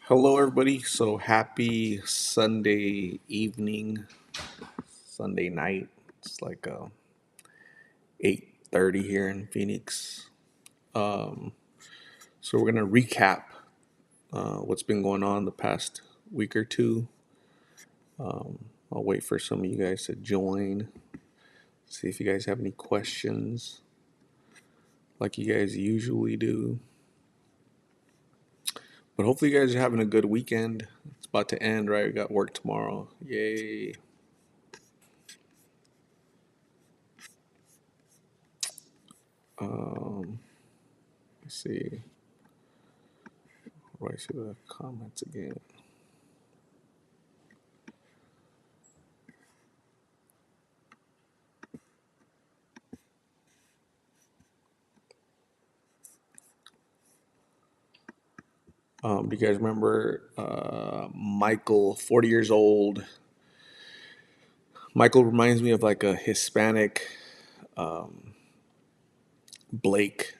Hello, everybody. So happy Sunday evening, Sunday night. It's like 8:30 here in Phoenix. So we're gonna recap what's been going on the past week or two. I'll wait for some of you guys to join. See if you guys have any questions, like you guys usually do. But hopefully, you guys are having a good weekend. It's about to end, right? We got work tomorrow. Yay! Um, let's see. Where do I see the comments again? Do you guys remember Michael, 40 years old? Michael reminds me of like a Hispanic Blake.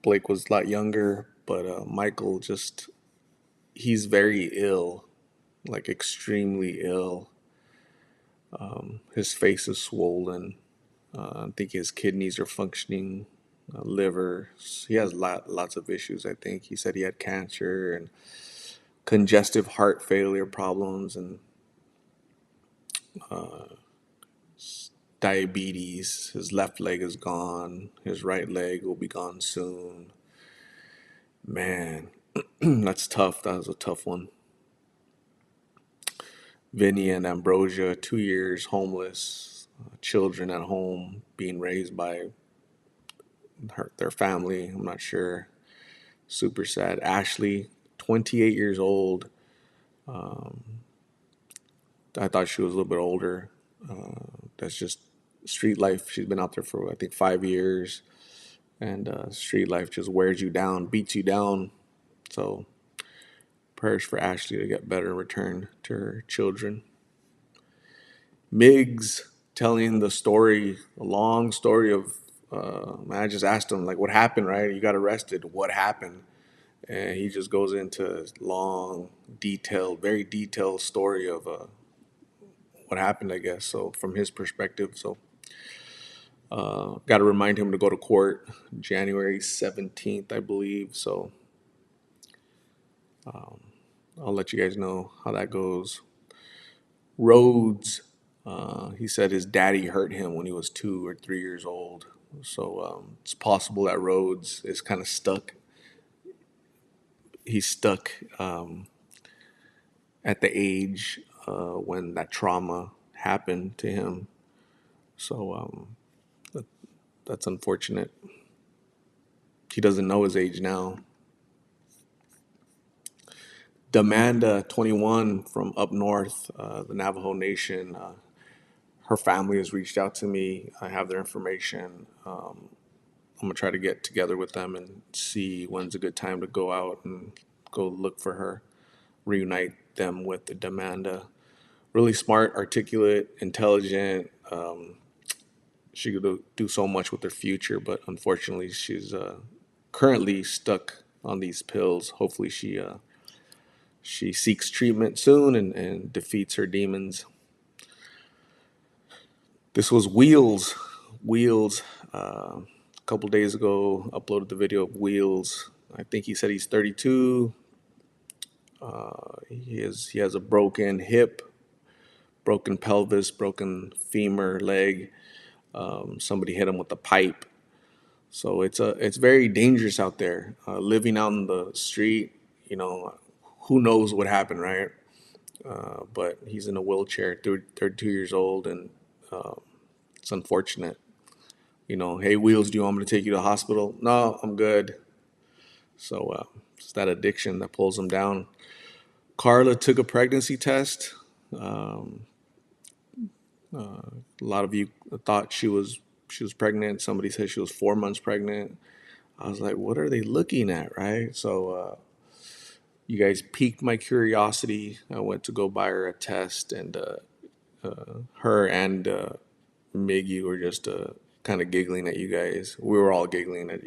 Blake was a lot younger, but Michael just, he's very ill, like extremely ill. His face is swollen. I think his kidneys are functioning, liver. He has lots of issues, I think. He said he had cancer and congestive heart failure problems and diabetes. His left leg is gone. His right leg will be gone soon. Man, that's tough. That was a tough one. Vinny and Ambrosia, 2 years homeless, children at home being raised by their family. I'm not sure. Super sad. Ashley, 28 years old. I thought she was a little bit older. That's just street life. She's been out there for, I think, 5 years. And street life just wears you down, beats you down. So prayers for Ashley to get better, return to her children. Miggs telling the story, a long story of, I just asked him, like, what happened, right? You got arrested. What happened? And he just goes into a long, detailed, very detailed story of what happened, I guess. So from his perspective. So got to remind him to go to court January 17th, I believe. So I'll let you guys know how that goes. Rhodes, he said his daddy hurt him when he was 2 or 3 years old. So it's possible that Rhodes is kind of stuck. He's stuck at the age when that trauma happened to him. So that's unfortunate. He doesn't know his age now. Demanda, 21, from up north, the Navajo Nation. Her family has reached out to me. I have their information. I'm gonna try to get together with them and see when's a good time to go out and go look for her, reunite them with the Demanda. Really smart, articulate, intelligent. She could do so much with her future, but unfortunately, she's currently stuck on these pills. Hopefully, she seeks treatment soon and defeats her demons. This was Wheels. Wheels. A couple days ago, uploaded the video of Wheels. I think he said he's 32. He has a broken hip, broken pelvis, broken femur, leg. Somebody hit him with a pipe. So it's very dangerous out there. Living out in the street, you know, who knows what happened, right? But he's in a wheelchair, 32 years old, and it's unfortunate. You know, hey, Wheels, do you want me to take you to the hospital? No, I'm good. So it's that addiction that pulls him down. Carla took a pregnancy test. A lot of you thought she was pregnant. Somebody said she was 4 months pregnant. I was like, what are they looking at, right? So you guys piqued my curiosity. I went to go buy her a test, and her and Miggy were just kind of giggling at you guys. We were all giggling at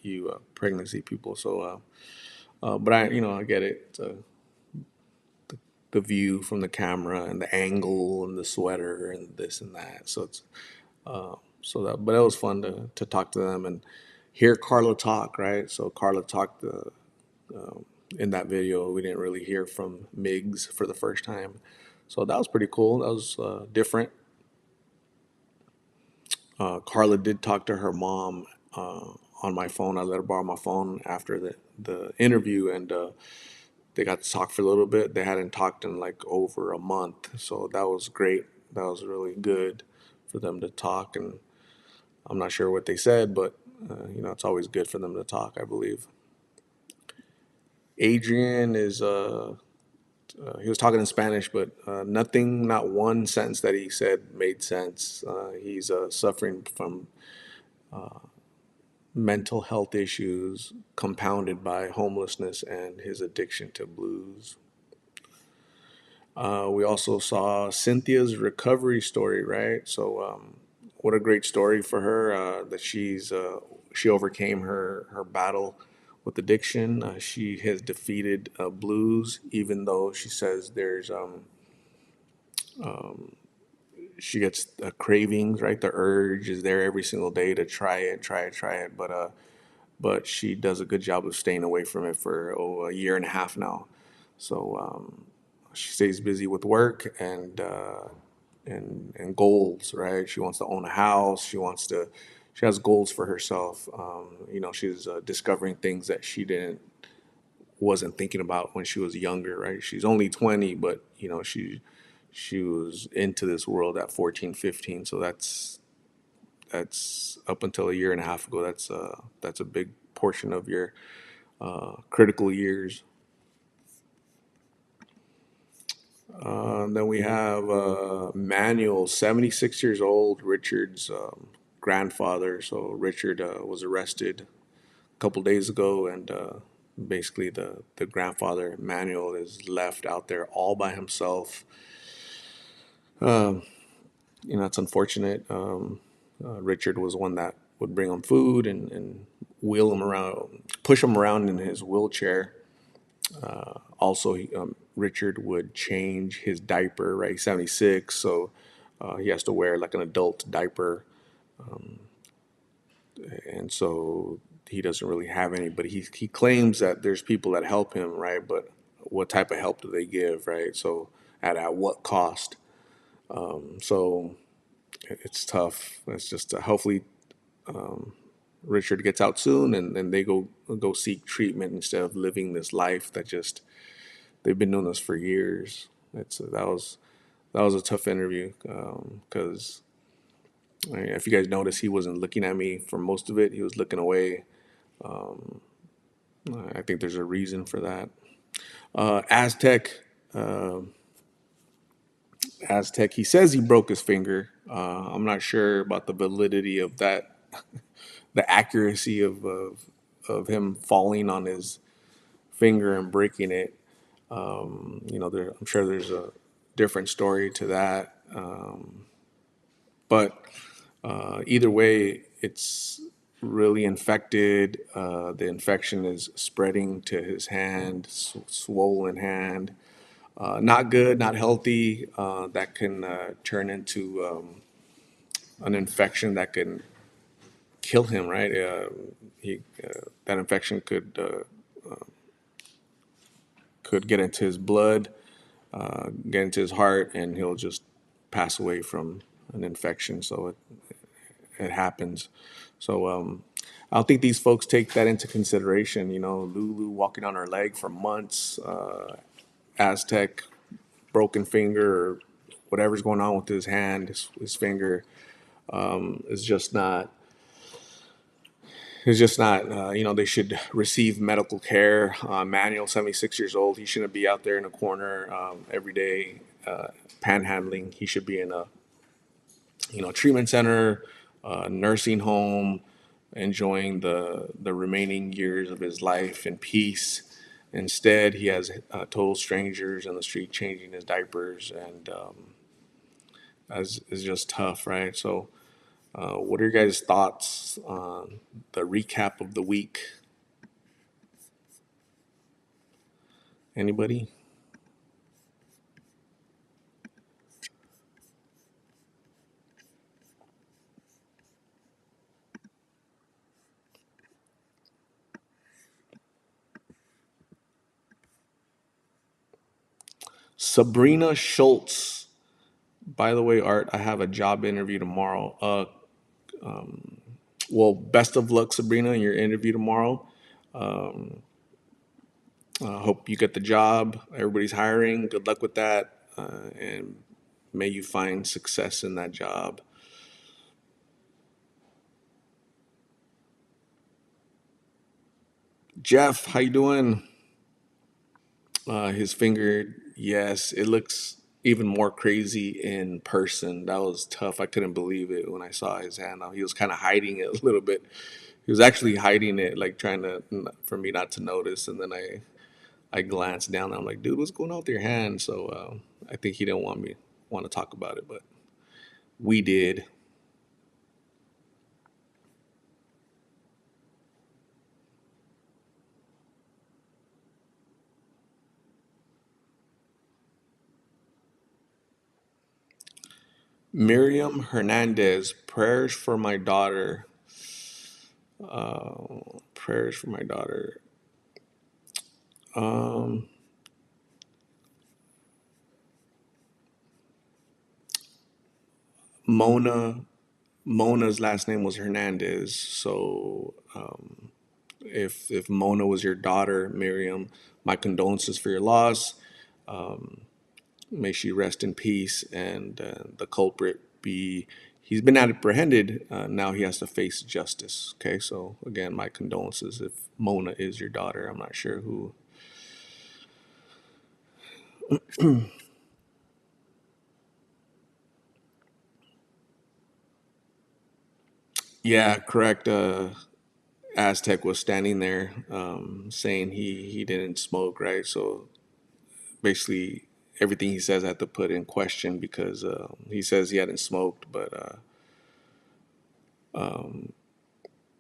you pregnancy people. So But I get it. The view from the camera and the angle and the sweater and this and that. So it's but it was fun to talk to them and hear Carla talk, right? So Carla talked in that video. We didn't really hear from Migs for the first time, so that was pretty cool. That was different. Carla did talk to her mom on my phone. I let her borrow my phone after the interview, and they got to talk for a little bit. They hadn't talked in like over a month, so that was great. That was really good for them to talk, and I'm not sure what they said, but it's always good for them to talk, I believe. Adrian is he was talking in Spanish, but nothing, not one sentence that he said made sense. He's suffering from mental health issues compounded by homelessness and his addiction to blues. We also saw Cynthia's recovery story, right? So, what a great story for her that she overcame her battle with addiction. She has defeated blues, even though she says there's she gets cravings, right? The urge is there every single day to try it, but she does a good job of staying away from it for a year and a half now. So she stays busy with work and goals, right? She wants to own a house. She has goals for herself. She's discovering things that she didn't wasn't thinking about when she was younger, right? She's only 20, but she was into this world at 14, 15. So that's up until a year and a half ago. That's a big portion of your critical years. Then we have Manuel, 76 years old, Richard's grandfather. So Richard was arrested a couple days ago, and basically the grandfather, Manuel, is left out there all by himself. It's unfortunate. Richard was one that would bring him food and wheel him around, push him around in his wheelchair. Also, Richard would change his diaper, right? 76, so he has to wear like an adult diaper, and so he doesn't really have any. But he claims that there's people that help him, right? But what type of help do they give, right? So at what cost? So it's tough. It's just hopefully Richard gets out soon, and they go seek treatment instead of living this life that just they've been doing this for years. That was a tough interview because if you guys notice, he wasn't looking at me for most of it. He was looking away. I think there's a reason for that. Aztec, Aztec. He says he broke his finger. I'm not sure about the validity of that, the accuracy of him falling on his finger and breaking it. I'm sure there's a different story to that. But either way, it's really infected. The infection is spreading to his hand, swollen hand. Not good, not healthy. That can turn into an infection that can kill him, right? That infection could get into his blood, get into his heart, and he'll just pass away from an infection. So it happens. So I don't think these folks take that into consideration. Lulu walking on her leg for months, Aztec broken finger, or whatever's going on with his hand, his finger is just not. It's just not. They should receive medical care. Manuel, 76 years old. He shouldn't be out there in a corner every day panhandling. He should be in a treatment center, nursing home, enjoying the remaining years of his life in peace. Instead, he has total strangers on the street changing his diapers, and as is just tough, right? So, what are your guys' thoughts on the recap of the week? Anybody? Sabrina Schultz. By the way, Art, I have a job interview tomorrow. Well, best of luck, Sabrina, in your interview tomorrow. Hope you get the job. Everybody's hiring. Good luck with that. And may you find success in that job. Jeff, how you doing? His finger, yes, it looks even more crazy in person. That was tough. I couldn't believe it when I saw his hand. He was kind of hiding it a little bit. He was actually hiding it, like trying to for me not to notice. And then I glanced down. And I'm like, dude, what's going on with your hand? So I think he didn't want to talk about it, but we did. Miriam Hernandez, prayers for my daughter. Prayers for my daughter. Um, Mona. Mona's last name was Hernandez. So if Mona was your daughter, Miriam, my condolences for your loss. May she rest in peace, and the culprit be. He's been apprehended. Now he has to face justice. Okay, so again, my condolences. If Mona is your daughter, I'm not sure who. Yeah, correct. Aztec was standing there saying he didn't smoke, right? So basically, everything he says I have to put in question because he says he hadn't smoked, but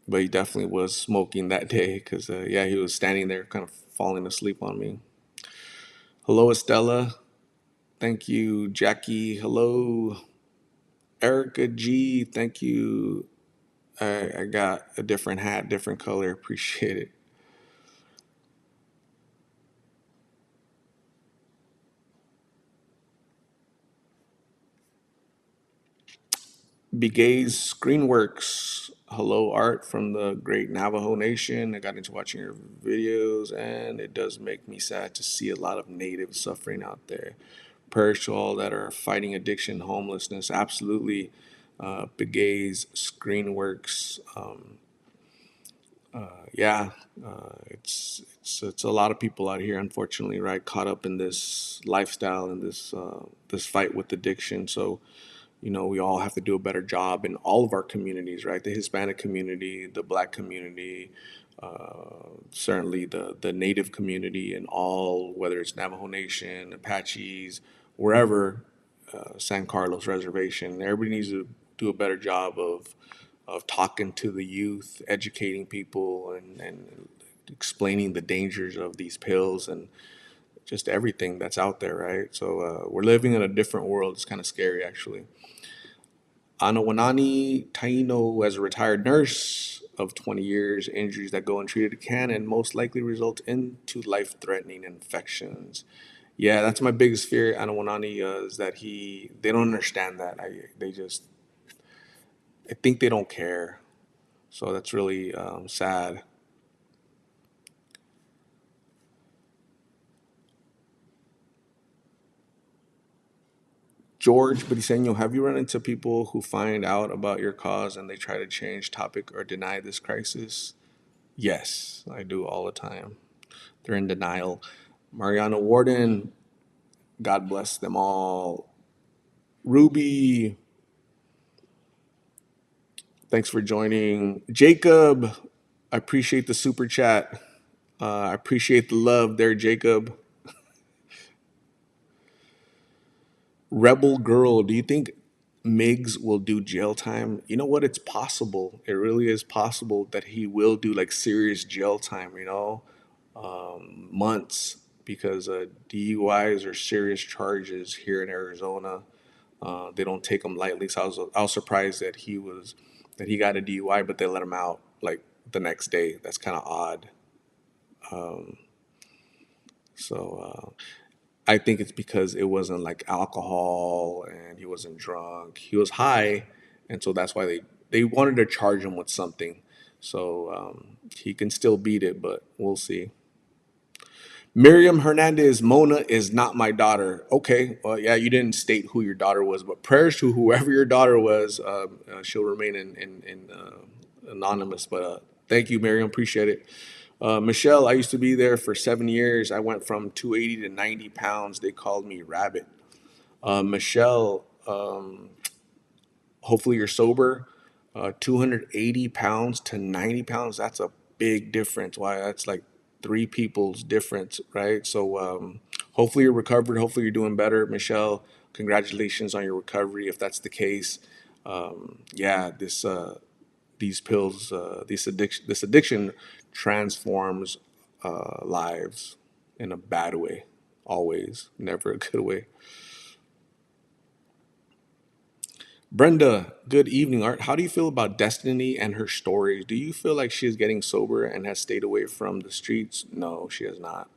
he definitely was smoking that day because yeah, he was standing there kind of falling asleep on me. Hello, Estella. Thank you, Jackie. Hello, Erica G. Thank you. I got a different hat, different color. Appreciate it. Begay's Screenworks. Hello, Art from the great Navajo Nation. I got into watching your videos, and it does make me sad to see a lot of natives suffering out there. Prayers to all that are fighting addiction, homelessness. Absolutely. Begay's Screenworks. Yeah, it's a lot of people out here, unfortunately, right, caught up in this lifestyle and this fight with addiction. So we all have to do a better job in all of our communities, right? The Hispanic community, the Black community, certainly the Native community, and all, whether it's Navajo Nation, Apaches, wherever, San Carlos Reservation. Everybody needs to do a better job of talking to the youth, educating people, and explaining the dangers of these pills and just everything that's out there, right? So we're living in a different world. It's kind of scary, actually. Anawanani Taino, as a retired nurse of 20 years, injuries that go untreated can and most likely result into life-threatening infections. Yeah, that's my biggest fear, Anawanani, is that they don't understand that. I think they don't care. So that's really sad. George Briseño, have you run into people who find out about your cause and they try to change topic or deny this crisis? Yes, I do all the time. They're in denial. Mariana Warden, God bless them all. Ruby, thanks for joining. Jacob, I appreciate the super chat. I appreciate the love there, Jacob. Rebel Girl, do you think Miggs will do jail time? You know what? It's possible. It really is possible that he will do like serious jail time, months. because DUIs are serious charges here in Arizona. They don't take them lightly. So I was surprised that he got a DUI, but they let him out like the next day. That's kind of odd. So I think it's because it wasn't like alcohol and he wasn't drunk. He was high, and so that's why they wanted to charge him with something. So he can still beat it, but we'll see. Miriam Hernandez, Mona is not my daughter. Okay, well, yeah, you didn't state who your daughter was, but prayers to whoever your daughter was. She'll remain in anonymous, but thank you, Miriam. Appreciate it. Michelle, I used to be there for 7 years. I went from 280 to 90 pounds. They called me Rabbit. Michelle, hopefully you're sober. 280 pounds to 90 pounds, that's a big difference. Why? That's like three people's difference, right? So hopefully you're recovered. Hopefully you're doing better. Michelle, congratulations on your recovery if that's the case. Yeah, these pills, this addiction transforms lives in a bad way, always, never a good way. Brenda, good evening, Art. How do you feel about Destiny and her stories? Do you feel like she is getting sober and has stayed away from the streets? No, she has not.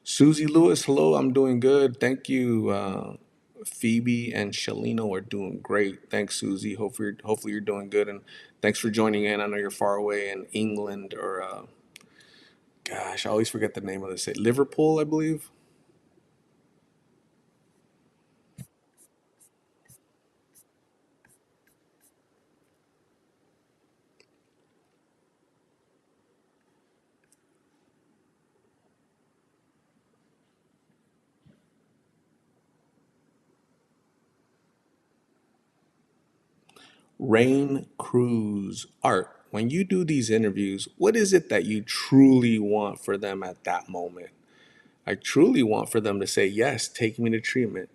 Susie Lewis, hello, I'm doing good. Thank you. Phoebe and Shalino are doing great. Thanks, Susie. Hopefully you're doing good, and thanks for joining in. I know you're far away in England, or gosh, I always forget the name of the city. Liverpool, I believe. Rain Cruise Art. When you do these interviews, what is it that you truly want for them at that moment? I truly want for them to say, yes, take me to treatment,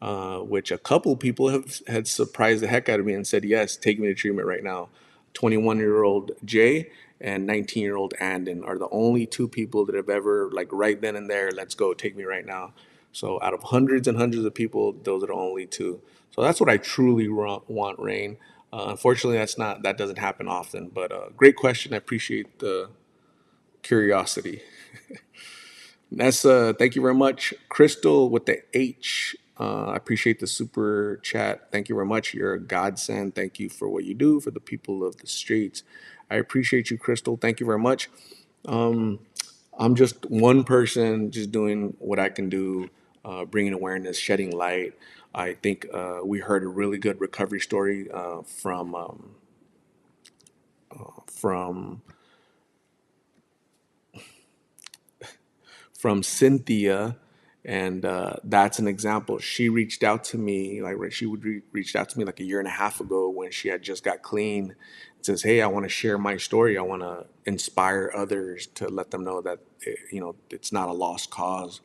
which a couple people have had surprised the heck out of me and said, yes, take me to treatment right now. 21-year-old Jay and 19-year-old Andon are the only two people that have ever, like right then and there, let's go, take me right now. So out of hundreds and hundreds of people, those are the only two. So that's what I truly want, Rain. Unfortunately, that doesn't happen often. But great question. I appreciate the curiosity. Nessa, thank you very much. Crystal with the H. I appreciate the super chat. Thank you very much. You're a godsend. Thank you for what you do for the people of the streets. I appreciate you, Crystal. Thank you very much. I'm just one person, just doing what I can do, bringing awareness, shedding light. I think we heard a really good recovery story from from Cynthia, and that's an example. She reached out to me, like she would reached out to me like a year and a half ago when she had just got clean. It says, "Hey, I want to share my story. I want to inspire others to let them know that it's not a lost cause.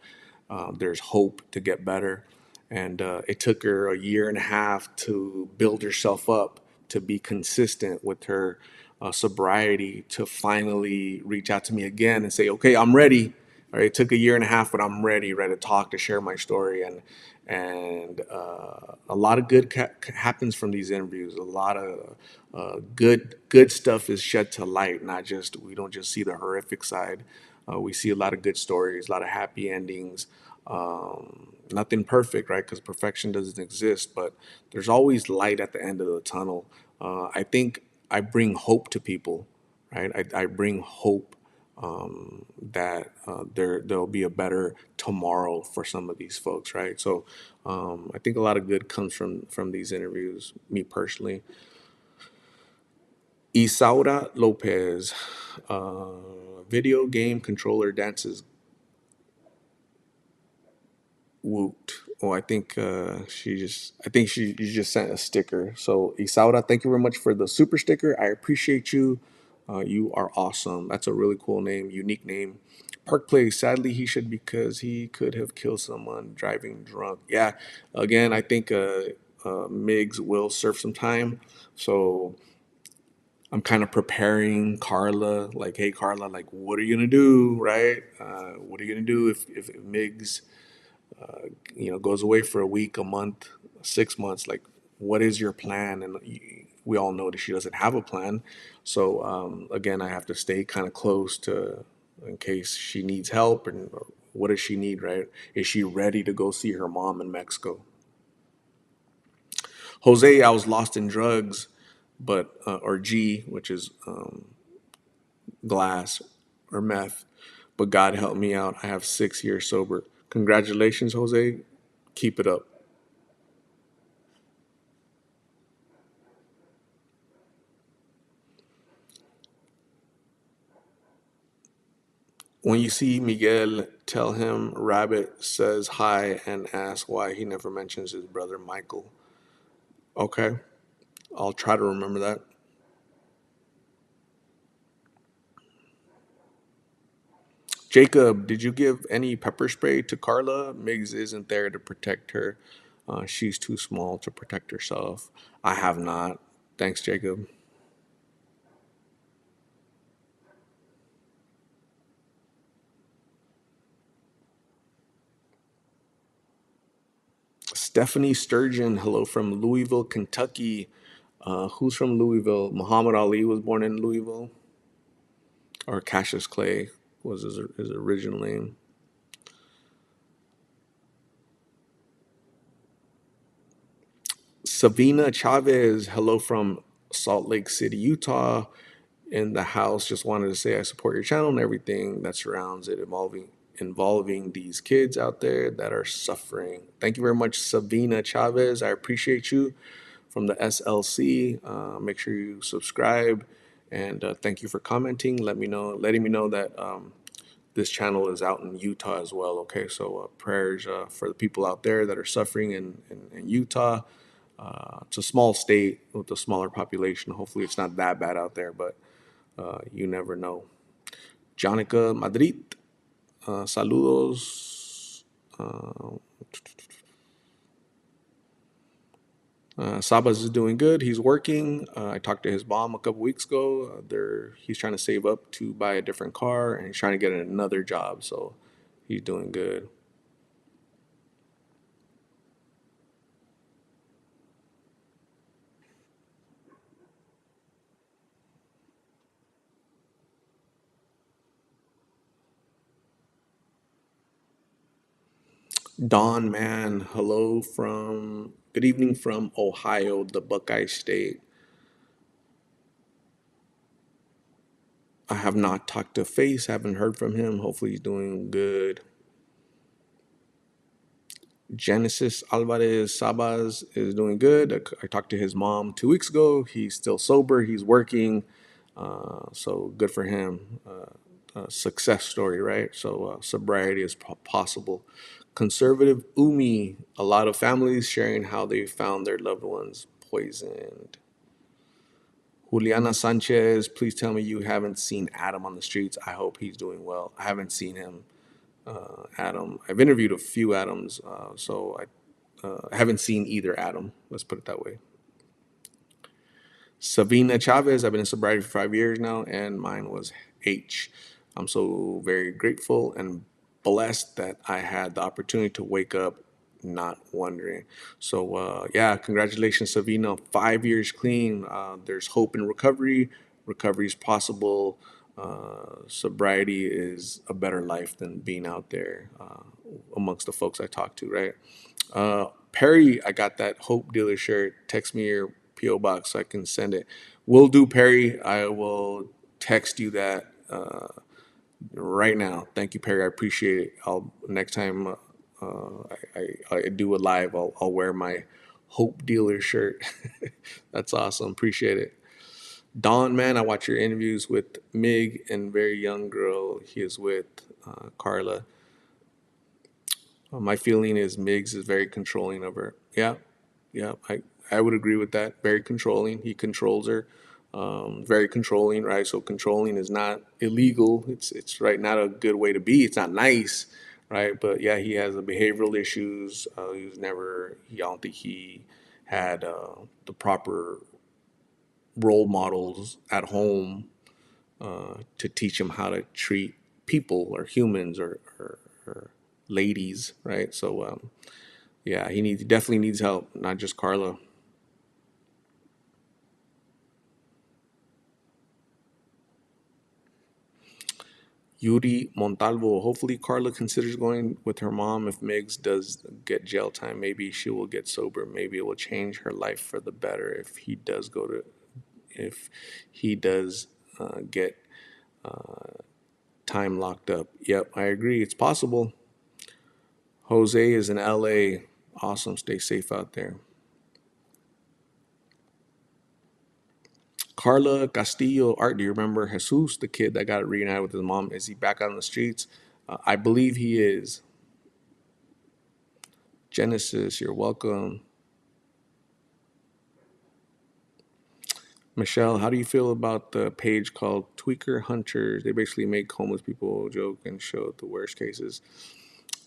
There's hope to get better." And it took her a year and a half to build herself up to be consistent with her sobriety to finally reach out to me again and say, "Okay, I'm ready." All right, it took a year and a half, but I'm ready to talk, to share my story, and a lot of good happens from these interviews. A lot of good stuff is shed to light. Not just we don't just see the horrific side. We see a lot of good stories, a lot of happy endings. Nothing perfect, right? Because perfection doesn't exist, but there's always light at the end of the tunnel. I think I bring hope to people, right? I bring hope that there'll be a better tomorrow for some of these folks, right? So I think a lot of good comes from these interviews. Me personally, Isaura Lopez, video game controller dances Woot. Oh, I think she you just sent a sticker. So Isaura, thank you very much for the super sticker. I appreciate you. You are awesome. That's a really cool name, unique name. Park Place. Sadly, he should because he could have killed someone driving drunk. Yeah. Again, I think Migs will serve some time. So I'm kind of preparing Carla, like, hey, Carla, like, what are you gonna do, right? What are you gonna do if Migs, goes away for a week, a month, 6 months? Like, what is your plan? And we all know that she doesn't have a plan. So again, I have to stay kind of close to, in case she needs help, and what does she need, right? Is she ready to go see her mom in Mexico? Jose, I was lost in drugs, but or G, which is glass or meth, but God helped me out. I have 6 years sober. Congratulations, Jose. Keep it up. When you see Miguel, tell him Rabbit says hi and ask why he never mentions his brother Michael. Okay, I'll try to remember that. Jacob, did you give any pepper spray to Carla? Migs isn't there to protect her. She's too small to protect herself. I have not. Thanks, Jacob. Stephanie Sturgeon, hello from Louisville, Kentucky. Who's from Louisville? Muhammad Ali was born in Louisville, or Cassius Clay was his original name. Savina Chavez, hello from Salt Lake City, Utah. In the house, just wanted to say I support your channel and everything that surrounds it, involving these kids out there that are suffering. Thank you very much, Savina Chavez. I appreciate you from the SLC. Make sure you subscribe, and thank you for commenting. Letting me know that this channel is out in Utah as well. Okay, so prayers for the people out there that are suffering in Utah. It's a small state with a smaller population. Hopefully, it's not that bad out there, but you never know. Jonica Madrid, saludos. Sabas is doing good. He's working. I talked to his mom a couple weeks ago. He's trying to save up to buy a different car, and he's trying to get another job. So he's doing good. Don Man, good evening from Ohio, the Buckeye State. I have not talked to Face, haven't heard from him. Hopefully he's doing good. Genesis Alvarez Sabas is doing good. I talked to his mom 2 weeks ago. He's still sober. He's working. So good for him. Success story, right? So sobriety is possible. Conservative Umi, a lot of families sharing how they found their loved ones poisoned. Juliana Sanchez, please tell me you haven't seen Adam on the streets. I hope he's doing well. I haven't seen him, Adam. I've interviewed a few Adams, so I haven't seen either Adam. Let's put it that way. Savina Chavez, I've been in sobriety for 5 years now, and mine was H. I'm so very grateful and blessed that I had the opportunity to wake up not wondering. So, yeah, congratulations, Savina. 5 years clean. There's hope in recovery. Recovery is possible. Sobriety is a better life than being out there amongst the folks I talk to, right? Perry, I got that Hope Dealer shirt. Text me your PO box so I can send it. Will do, Perry. I will text you that right now. Thank you, Perry. I appreciate it. I'll next time I do a live, I'll wear my Hope Dealer shirt. That's awesome. Appreciate it. Don, man, I watch your interviews with Mig and very young girl he is with, Carla. My feeling is Miggs is very controlling of her. Yeah, yeah, I would agree with that. Very controlling. He controls her. Very controlling, right? So controlling is not illegal. It's right, not a good way to be. It's not nice, right? But yeah, he has the behavioral issues. He was never. I don't think he had the proper role models at home to teach him how to treat people or humans or ladies, right? So yeah, he definitely needs help, not just Carla. Yuri Montalvo. Hopefully, Carla considers going with her mom. If Migs does get jail time, maybe she will get sober. Maybe it will change her life for the better if he does get time locked up. Yep, I agree. It's possible. Jose is in LA. Awesome. Stay safe out there. Carla Castillo, Art, do you remember Jesus, the kid that got reunited with his mom? Is he back out on the streets? I believe he is. Genesis, you're welcome. Michelle, how do you feel about the page called Tweaker Hunters? They basically make homeless people joke and show the worst cases.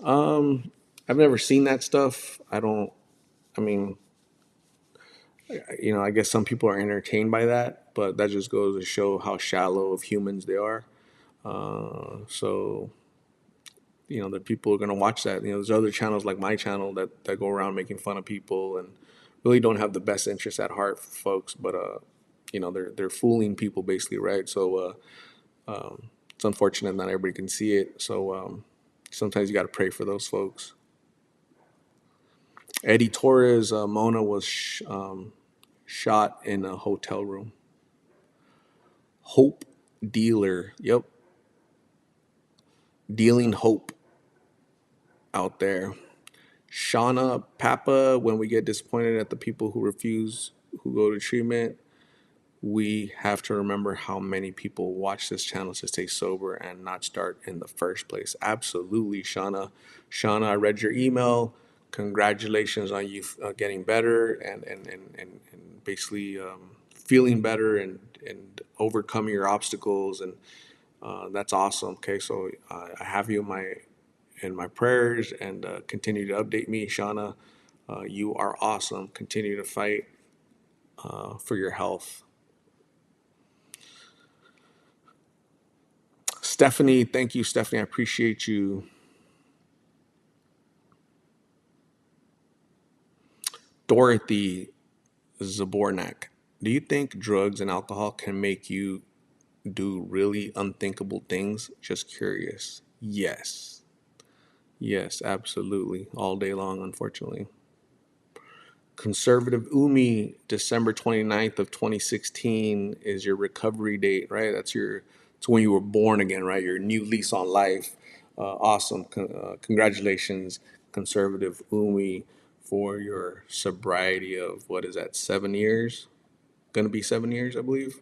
I've never seen that stuff. I don't, I mean, I guess some people are entertained by that, but that just goes to show how shallow of humans they are. So, the people are going to watch that. There's other channels like my channel that go around making fun of people and really don't have the best interest at heart for folks, but, they're fooling people basically, right? So, it's unfortunate not everybody can see it. So, sometimes you got to pray for those folks. Eddie Torres, Mona was shot in a hotel room. Hope dealer. Yep. Dealing hope out there. Shauna Papa, when we get disappointed at the people who go to treatment, we have to remember how many people watch this channel to stay sober and not start in the first place. Absolutely, Shauna. Shauna, I read your email. Congratulations on you getting better and basically feeling better and overcoming your obstacles. And that's awesome. Okay, so I have you in my prayers and continue to update me, Shauna. You are awesome. Continue to fight for your health. Stephanie, thank you, Stephanie. I appreciate you. Dorothy Zabornak, do you think drugs and alcohol can make you do really unthinkable things? Just curious. Yes. Yes, absolutely. All day long, unfortunately. Conservative Umi, December 29th of 2016 is your recovery date, right? It's when you were born again, right? Your new lease on life. Awesome. Congratulations, Conservative Umi, for your sobriety of, what is that, 7 years? Gonna be 7 years, I believe.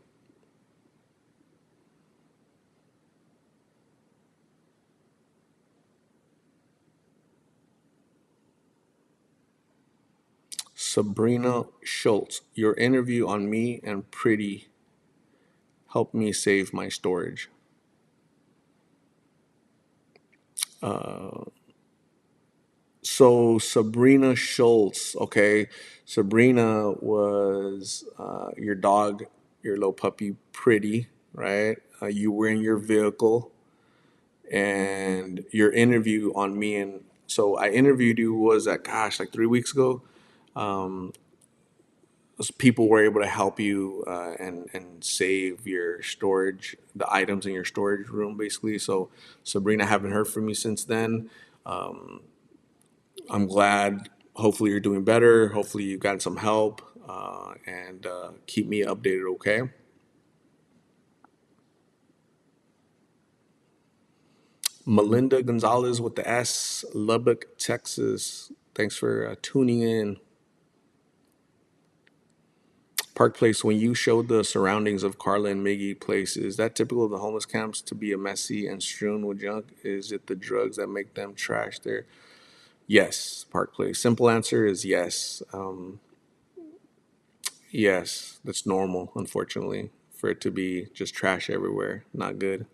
Sabrina Schultz, your interview on me and Pretty helped me save my storage. So Sabrina Schultz, okay. Sabrina was your dog, your little puppy, Pretty, right? You were in your vehicle, and your interview on me and so I interviewed you. Was that, gosh, like 3 weeks ago? People were able to help you and save your storage, the items in your storage room, basically. So Sabrina, haven't heard from you since then. I'm glad. Hopefully, you're doing better. Hopefully, you've gotten some help. And keep me updated, okay? Melinda Gonzalez with the S, Lubbock, Texas. Thanks for tuning in. Park Place, when you showed the surroundings of Carla and Miggy Place, is that typical of the homeless camps to be a messy and strewn with junk? Is it the drugs that make them trash there? Yes, Park Place. Simple answer is yes. Yes, that's normal, unfortunately, for it to be just trash everywhere. Not good.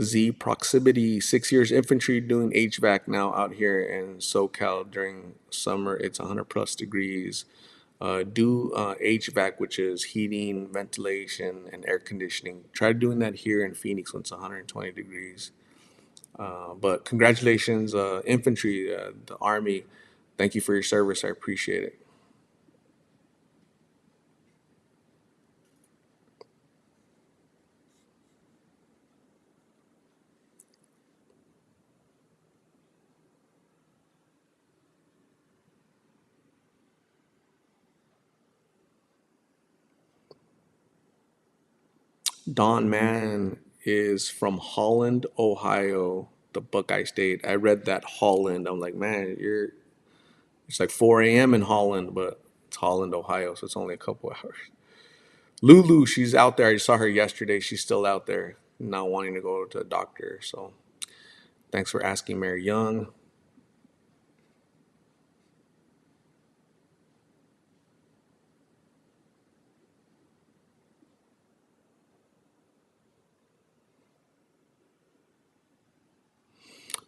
Z proximity, 6 years infantry doing HVAC now out here in SoCal during summer. It's 100 plus degrees. Do HVAC, which is heating, ventilation, and air conditioning. Try doing that here in Phoenix when it's 120 degrees. But congratulations, infantry, the Army. Thank you for your service. I appreciate it. Don Mann is from Holland, Ohio, the Buckeye State. I read that Holland. I'm like, man, it's like 4 a.m. in Holland, but it's Holland, Ohio, so it's only a couple hours. Lulu, she's out there. I saw her yesterday. She's still out there, not wanting to go to a doctor. So thanks for asking, Mary Young.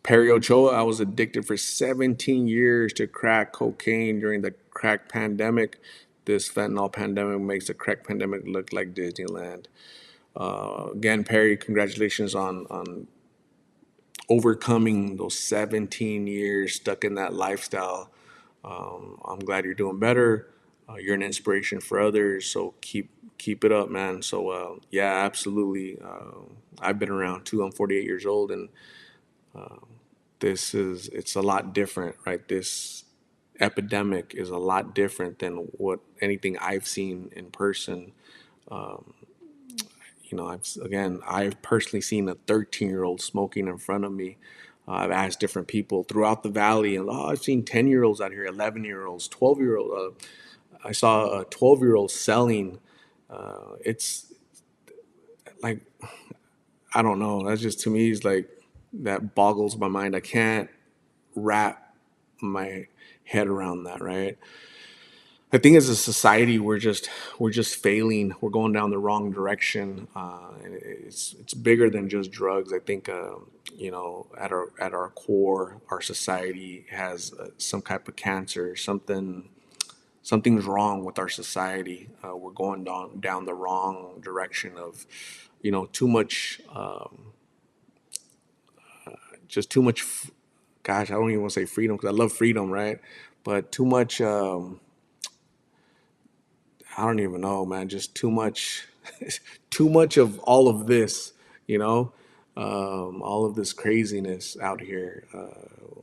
Perry Ochoa, I was addicted for 17 years to crack cocaine during the crack pandemic. This fentanyl pandemic makes the crack pandemic look like Disneyland. Again, Perry, congratulations on overcoming those 17 years stuck in that lifestyle. I'm glad you're doing better. You're an inspiration for others, so keep it up, man. So yeah, absolutely. I've been around too. I'm 48 years old, and it's a lot different, right? This epidemic is a lot different than what anything I've seen in person. I've personally seen a 13-year-old smoking in front of me. I've asked different people throughout the valley, and I've seen 10-year-olds out here, 11-year-olds, 12-year-old. I saw a 12-year-old selling. It's like, I don't know. That's just, to me, is like, that boggles my mind. I can't wrap my head around that, right? I think as a society, we're just failing. We're going down the wrong direction, and it's bigger than just drugs. I think at our core, our society has some type of cancer. Something's wrong with our society. We're going down the wrong direction of too much, just too much. Gosh, I don't even want to say freedom because I love freedom, right? But too much. I don't even know, man. Just too much, too much of all of this, you know, all of this craziness out here. You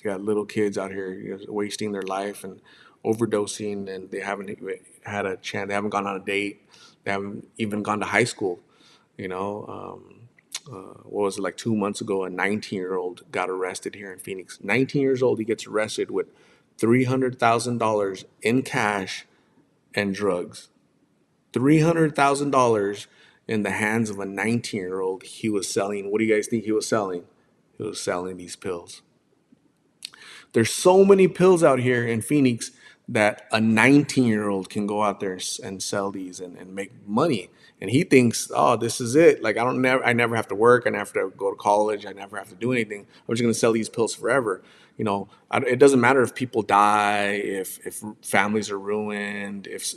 got little kids out here, wasting their life and overdosing, and they haven't even had a chance. They haven't gone on a date. They haven't even gone to high school. You know, what was it, like 2 months ago? A 19-year-old got arrested here in Phoenix. 19 years old, he gets arrested with $300,000 in cash and drugs. $300,000 in the hands of a 19-year-old. He was selling. What do you guys think he was selling? He was selling these pills. There's so many pills out here in Phoenix that a 19-year-old can go out there and sell these and make money. And he thinks, oh, this is it. Like, I never have to work. I never have to go to college. I never have to do anything. I'm just going to sell these pills forever. It doesn't matter if people die, if families are ruined, if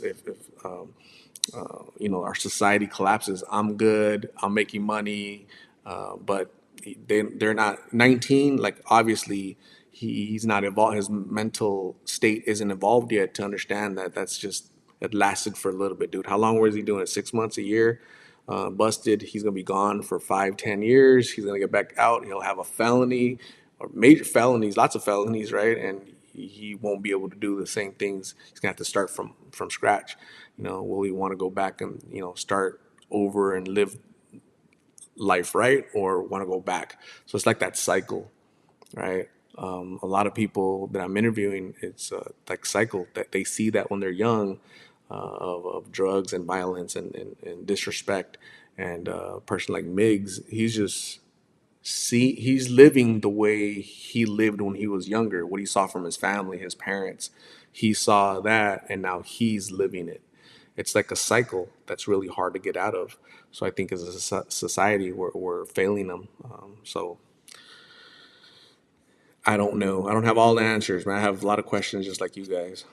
our society collapses. I'm good. I'm making money. But they're not 19. Like, obviously, he's not evolved. His mental state isn't evolved yet to understand that it lasted for a little bit, dude. How long was he doing it? 6 months, a year? Busted. He's gonna be gone for 5, 10 years. He's gonna get back out. He'll have a felony or major felonies, lots of felonies, right? And he won't be able to do the same things. He's gonna have to start from scratch. Will he want to go back and start over and live life right, or want to go back? So it's like that cycle, right? A lot of people that I'm interviewing, it's like cycle that they see that when they're young, of drugs and violence and disrespect. And a person like Miggs, he's living the way he lived when he was younger, what he saw from his family, his parents. He saw that, and now he's living it. it's like a cycle that's really hard to get out of. So I think as a society, we're failing them. So I don't know. I don't have all the answers, man. I have a lot of questions just like you guys.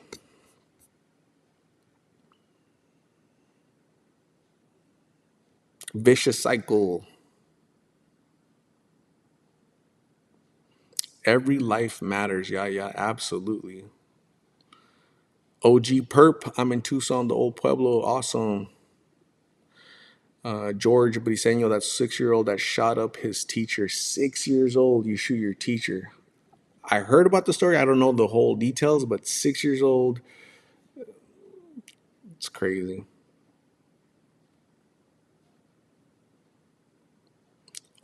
Vicious cycle. Every life matters. Yeah, yeah, absolutely. OG Perp. I'm in Tucson, the old Pueblo. Awesome. George Briseño, that 6 year old that shot up his teacher. 6 years old, you shoot your teacher. I heard about the story. I don't know the whole details, but 6 years old, it's crazy.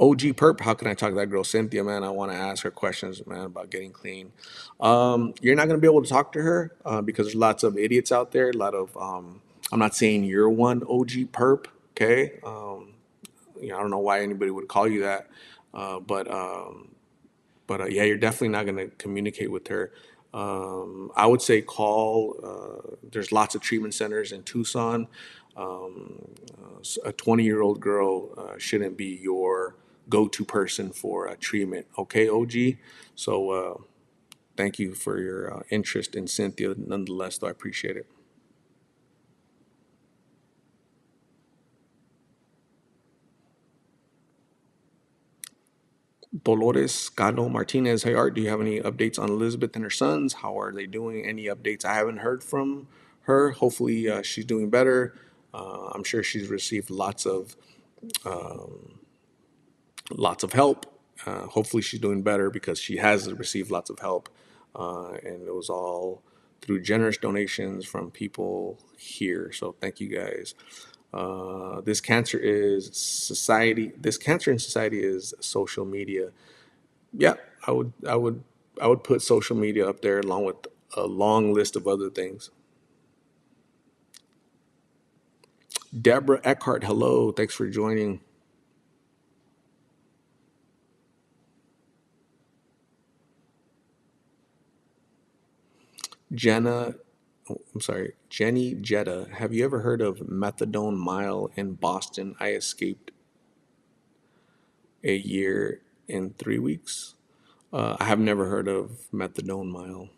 OG Perp, how can I talk to that girl Cynthia, man? I want to ask her questions, man, about getting clean. You're not gonna be able to talk to her because there's lots of idiots out there. A lot of I'm not saying you're one OG Perp, okay? I don't know why anybody would call you that, but yeah, you're definitely not gonna communicate with her. I would say call. There's lots of treatment centers in Tucson. A 20-year-old girl shouldn't be your go-to person for treatment. Okay, OG. So thank you for your interest in Cynthia. Nonetheless, though, I appreciate it. Dolores Cano Martinez. Hey, Art, do you have any updates on Elizabeth and her sons? How are they doing? Any updates? I haven't heard from her. Hopefully, she's doing better. I'm sure she's received lots of help. Hopefully, she's doing better because she has received lots of help, and it was all through generous donations from people here. So thank you guys. This cancer is society. This cancer in society is social media. Yeah, I would put social media up there along with a long list of other things. Deborah Eckhart, hello. Thanks for joining. Jenna, I'm sorry, Jenny Jetta. Have you ever heard of Methadone Mile in Boston? I escaped a year in 3 weeks. I have never heard of Methadone Mile.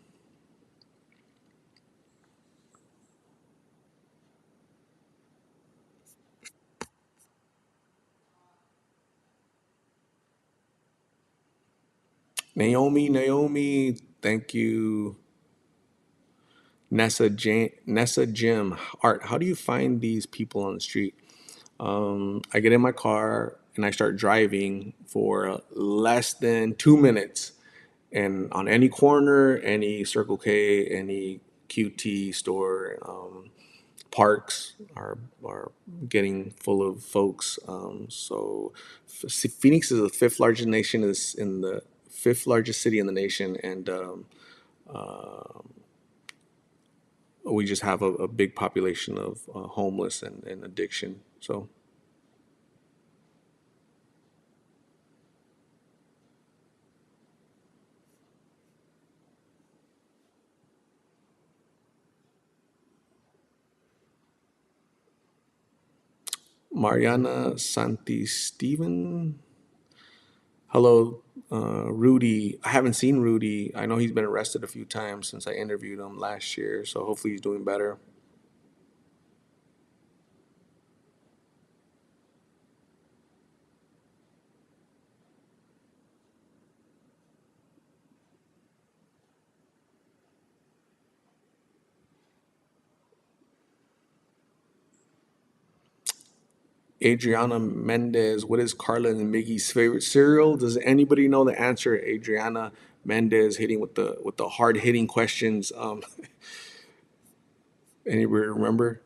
Naomi, thank you. Nessa Jim, Art, how do you find these people on the street? I get in my car and I start driving for less than 2 minutes. And on any corner, any Circle K, any QT store, parks are getting full of folks. Phoenix is the fifth largest nation is in the fifth largest city in the nation, and we just have a big population of homeless and addiction. So Mariana Santi Steven. Hello, Rudy. I haven't seen Rudy. I know he's been arrested a few times since I interviewed him last year, so hopefully he's doing better. Adriana Mendez, what is Carla and Miggy's favorite cereal? Does anybody know the answer? Adriana Mendez hitting with the hard hitting questions. Anybody remember?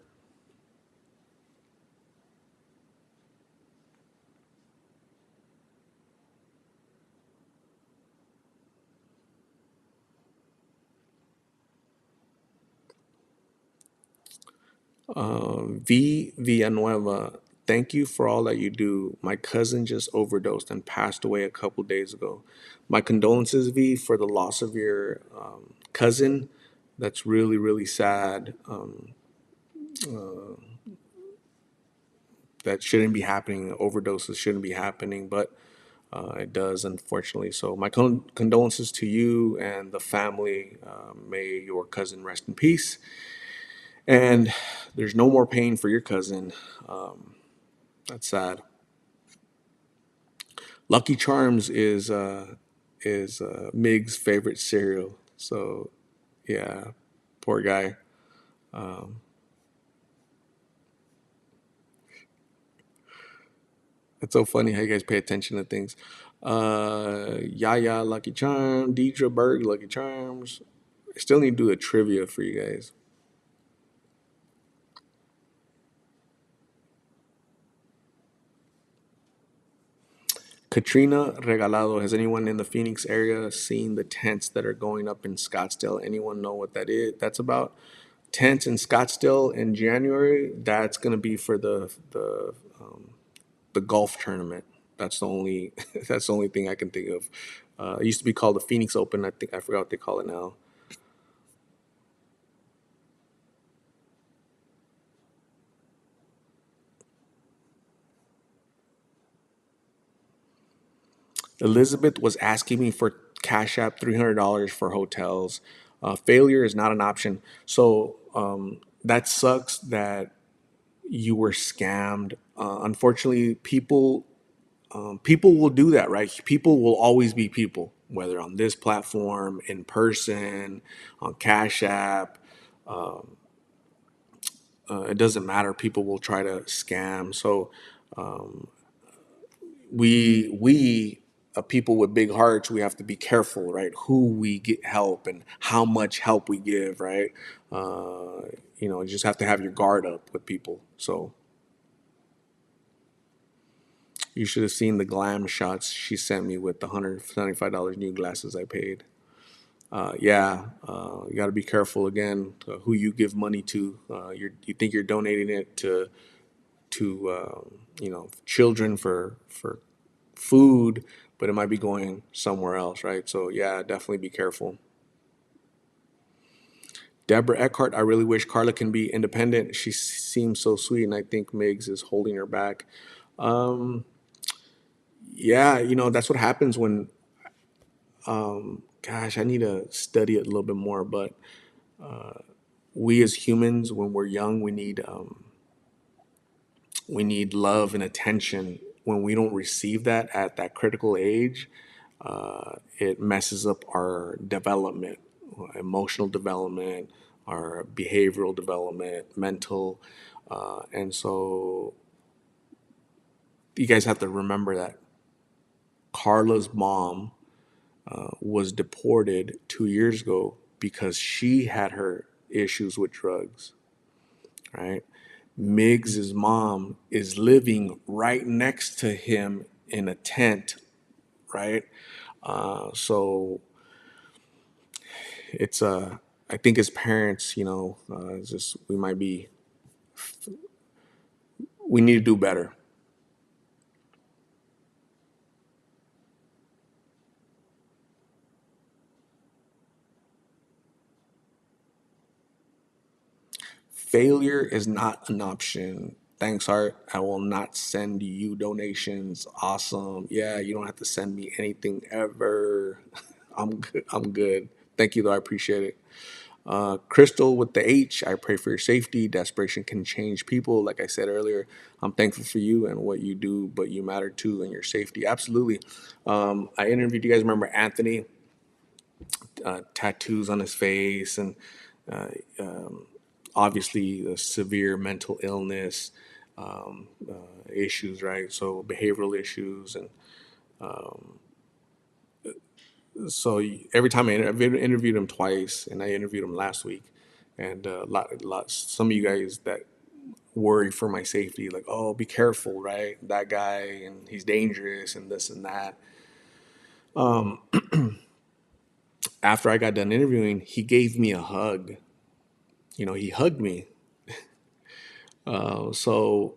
V Villanueva, thank you for all that you do. My cousin just overdosed and passed away a couple days ago. My condolences, V, for the loss of your cousin. That's really, really sad. that shouldn't be happening. Overdoses shouldn't be happening, but it does, unfortunately. So my condolences to you and the family. May your cousin rest in peace. And there's no more pain for your cousin. That's sad. Lucky Charms is Mig's favorite cereal. So yeah, poor guy. It's so funny how you guys pay attention to things. Yaya Lucky Charm, Deidre Berg Lucky Charms. I still need to do a trivia for you guys. Katrina Regalado. Has anyone in the Phoenix area seen the tents that are going up in Scottsdale? Anyone know what that is? That's about tents in Scottsdale in January. That's gonna be for the golf tournament. That's the only that's the only thing I can think of. It used to be called the Phoenix Open. I think I forgot what they call it now. Elizabeth was asking me for Cash App $300 for hotels. Failure is not an option. So that sucks that you were scammed. Unfortunately, people will do that, right? People will always be people, whether on this platform, in person, on Cash App. It doesn't matter. People will try to scam. So we people with big hearts, we have to be careful, right? Who we get help and how much help we give, right? You just have to have your guard up with people. So you should have seen the glam shots she sent me with the $175 new glasses I paid. Yeah, you got to be careful again who you give money to. You think you're donating it to children for food, but it might be going somewhere else, right? So yeah, definitely be careful. Deborah Eckhart, I really wish Carla can be independent. She seems so sweet, and I think Migs is holding her back. Yeah, that's what happens when, gosh, I need to study it a little bit more, but we as humans, when we're young, we need love and attention. When we don't receive that at that critical age, it messes up our development, emotional development, our behavioral development, mental. And so you guys have to remember that Carla's mom was deported 2 years ago because she had her issues with drugs, right? Miggs's mom is living right next to him in a tent, right? So it's I think as parents, just we need to do better. Failure is not an option. Thanks, Art. I will not send you donations. Awesome. Yeah, you don't have to send me anything ever. I'm good. I'm good. Thank you, though. I appreciate it. Crystal with the H, I pray for your safety. Desperation can change people. Like I said earlier, I'm thankful for you and what you do, but you matter too and your safety. Absolutely. I interviewed, you guys remember Anthony, tattoos on his face, and obviously the severe mental illness issues, right? So behavioral issues. And so every time I've interviewed him twice, and I interviewed him last week. And some of you guys that worry for my safety, like, oh, be careful, right? That guy, and he's dangerous, and this and that. After I got done interviewing, he gave me a hug. He hugged me. So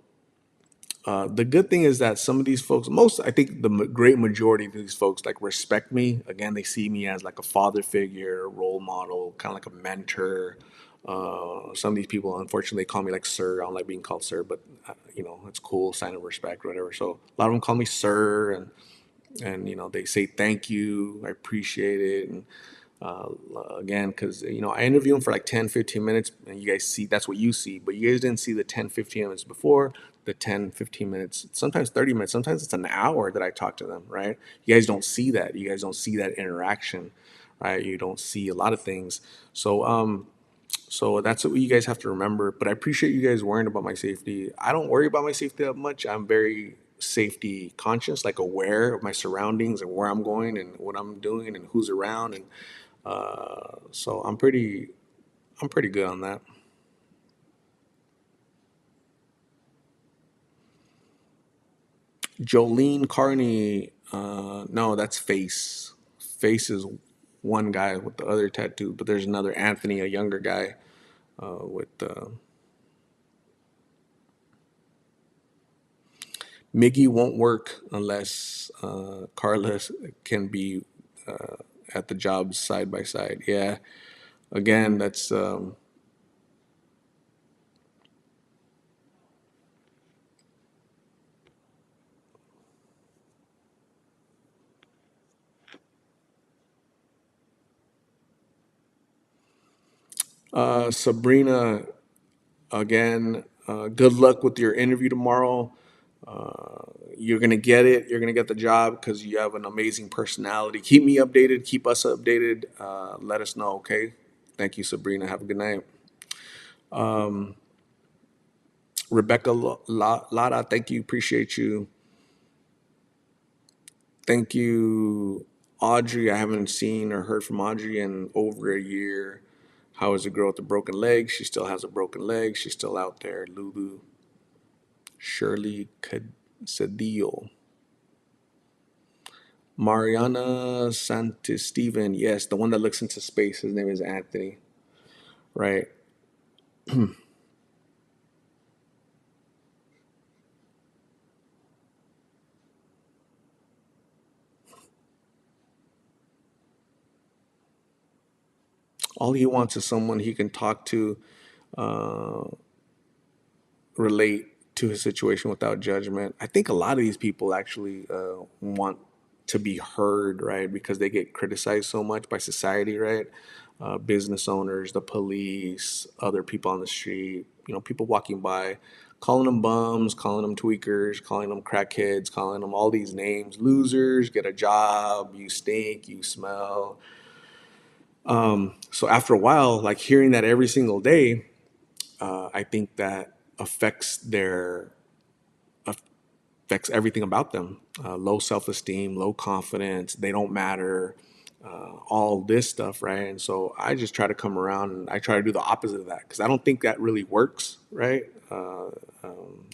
the good thing is that some of these folks, I think the great majority of these folks, like respect me. Again, they see me as like a father figure, role model, kind of like a mentor. Some of these people, unfortunately, call me like sir. I don't like being called sir, but it's cool, sign of respect, whatever. So a lot of them call me sir, and they say thank you, I appreciate it, and uh, again, because I interview them for like 10, 15 minutes, and you guys see that's what you see, but you guys didn't see the 10, 15 minutes before, the 10, 15 minutes, sometimes 30 minutes, sometimes it's an hour that I talk to them, right? You guys don't see that. You guys don't see that interaction, right? You don't see a lot of things. So that's what you guys have to remember. But I appreciate you guys worrying about my safety. I don't worry about my safety that much. I'm very safety conscious, like aware of my surroundings and where I'm going and what I'm doing and who's around. And so I'm pretty good on that. Jolene Carney, no, that's Face. Face is one guy with the other tattoo, but there's another Anthony, a younger guy with Miggy won't work unless Carla can be at the job side by side. Yeah, again, that's Sabrina. Again, good luck with your interview tomorrow. You're gonna get it. You're gonna get the job because you have an amazing personality. Keep me updated. Keep us updated. Let us know. Okay. Thank you, Sabrina. Have a good night. Rebecca Lara, thank you. Appreciate you. Thank you, Audrey. I haven't seen or heard from Audrey in over a year. How is the girl with the broken leg? She still has a broken leg. She's still out there. Lulu. Shirley Cedillo. Mariana Santisteven. Yes, the one that looks into space. His name is Anthony. Right. All he wants is someone he can talk to, uh, relate to his situation without judgment. I think a lot of these people actually want to be heard, right? Because they get criticized so much by society, right? Business owners, the police, other people on the street, people walking by, calling them bums, calling them tweakers, calling them crackheads, calling them all these names, losers, get a job, you stink, you smell. So after a while, like hearing that every single day, I think that affects their affects everything about them. Low self esteem, low confidence, they don't matter, all this stuff, right? And so I just try to come around and I try to do the opposite of that because I don't think that really works, right?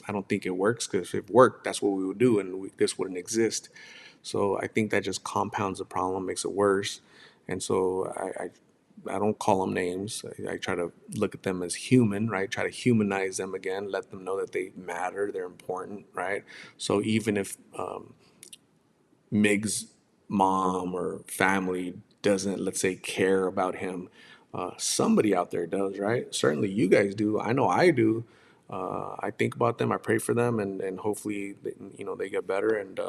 I don't think it works because if it worked, that's what we would do and this wouldn't exist. So I think that just compounds the problem, makes it worse. And so I don't call them names. I try to look at them as human, right? Try to humanize them again, let them know that they matter, they're important, right? So even if Mig's mom or family doesn't, let's say, care about him, somebody out there does, right? Certainly you guys do. I know I do. I think about them, I pray for them, and hopefully, they get better. And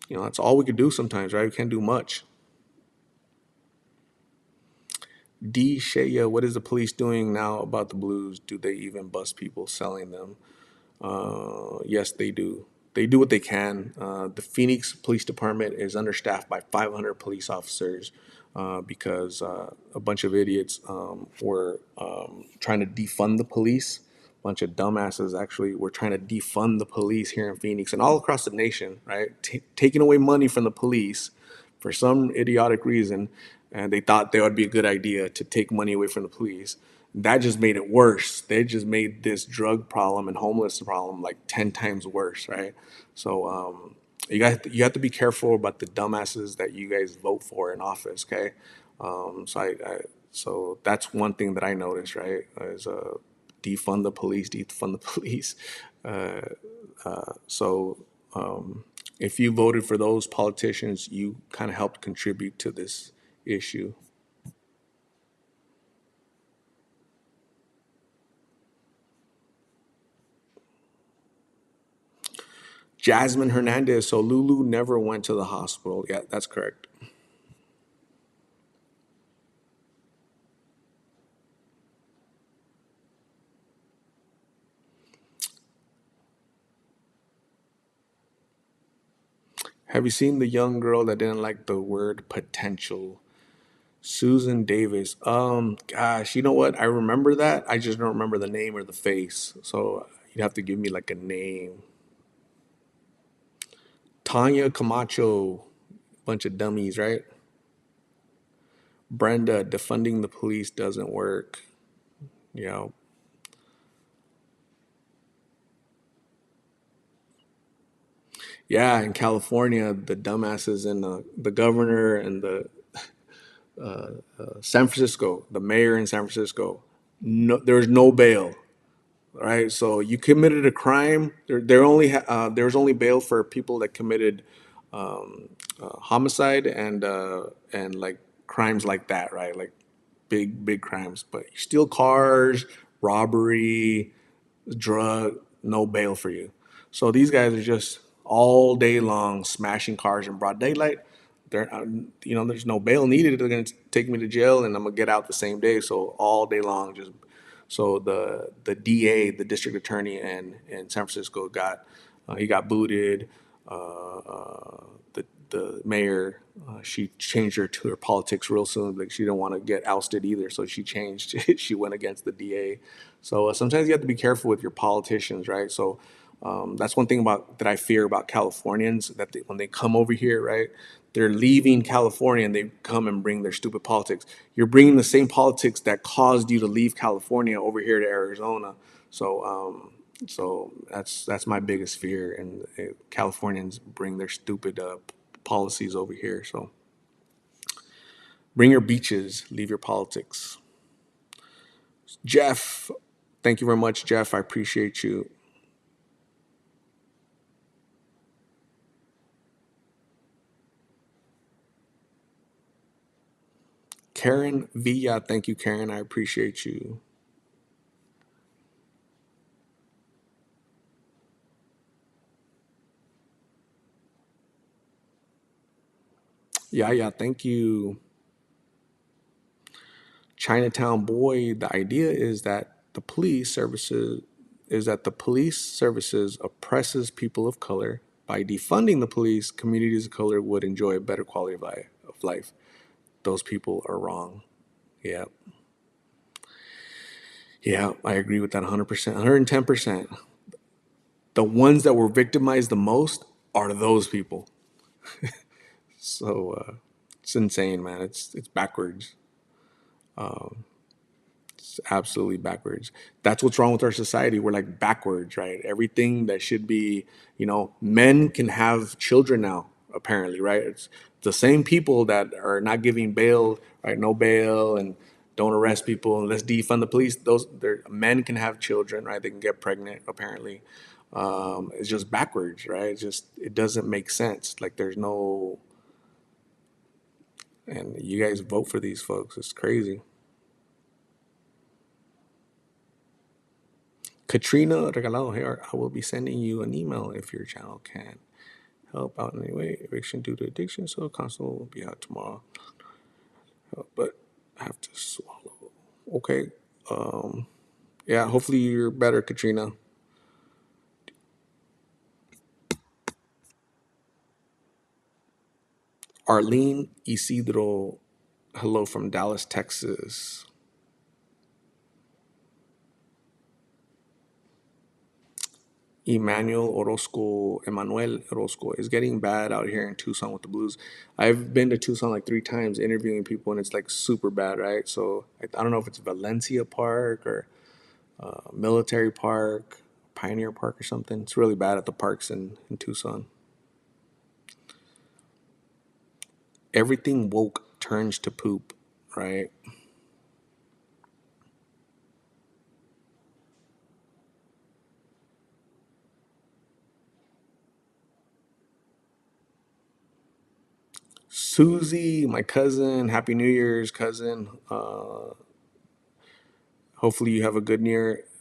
that's all we could do sometimes, right? We can't do much. D. Shea, what is the police doing now about the blues? Do they even bust people selling them? Yes, they do. They do what they can. The Phoenix Police Department is understaffed by 500 police officers because a bunch of idiots were trying to defund the police. A bunch of dumbasses actually were trying to defund the police here in Phoenix and all across the nation, right? Taking away money from the police for some idiotic reason, and they thought that would be a good idea to take money away from the police. That just made it worse. They just made this drug problem and homeless problem like 10 times worse, right? So you have to be careful about the dumbasses that you guys vote for in office, okay? So that's one thing that I noticed, right? Is defund the police, defund the police. Uh, so if you voted for those politicians, you kind of helped contribute to this issue. Jasmine Hernandez. So Lulu never went to the hospital. Yeah, that's correct. Have you seen the young girl that didn't like the word potential? Susan Davis. Gosh, you know what? I remember that. I just don't remember the name or the face. So you'd have to give me like a name. Tanya Camacho. Bunch of dummies, right? Brenda, defunding the police doesn't work. You know, yeah, in California, the dumbasses and the governor and the San Francisco, the mayor in San Francisco, no, there's no bail, right? So you committed a crime. There's only bail for people that committed homicide and like crimes like that, right? Like big crimes. But you steal cars, robbery, drug, no bail for you. So these guys are just all day long smashing cars in broad daylight. There's no bail needed. They're gonna take me to jail, and I'm gonna get out the same day. So all day long, just so the DA, the district attorney in San Francisco, he got booted. The mayor, she changed her to her politics real soon. Like she didn't want to get ousted either, so she changed. She went against the DA. So sometimes you have to be careful with your politicians, right? So that's one thing about that I fear about Californians that when they come over here, right, they're leaving California and they come and bring their stupid politics. You're bringing the same politics that caused you to leave California over here to Arizona. So that's my biggest fear, and Californians bring their stupid policies over here. So bring your beaches, leave your politics. Jeff, thank you very much, Jeff. I appreciate you. Karen Villa, thank you, Karen. I appreciate you. Yeah, thank you. Chinatown Boy, the idea is that the police services oppresses people of color. By defunding the police, communities of color would enjoy a better quality of life. Those people are wrong. Yeah. Yeah, I agree with that 100%. 110%. The ones that were victimized the most are those people. So it's insane, man. It's backwards. It's absolutely backwards. That's what's wrong with our society. We're like backwards, right? Everything that should be, men can have children now, apparently, right? It's the same people that are not giving bail, right? No bail and don't arrest people and let's defund the police. Men can have children, right? They can get pregnant, apparently. It's just backwards, right? It doesn't make sense. Like there's no, and you guys vote for these folks. It's crazy. Katrina Regalado here. I will be sending you an email if your channel can help out in any way. Eviction due to addiction, so console will be out tomorrow. But I have to swallow. Okay. Um, yeah, hopefully you're better, Katrina. Arlene Isidro, hello from Dallas, Texas. Emmanuel Orozco is getting bad out here in Tucson with the blues. I've been to Tucson like 3 times interviewing people, and it's like super bad, right? So I don't know if it's Valencia Park or Military Park, Pioneer Park or something. It's really bad at the parks in Tucson. Everything woke turns to poop, right? Susie, my cousin, Happy New Year's, cousin. Hopefully you have a good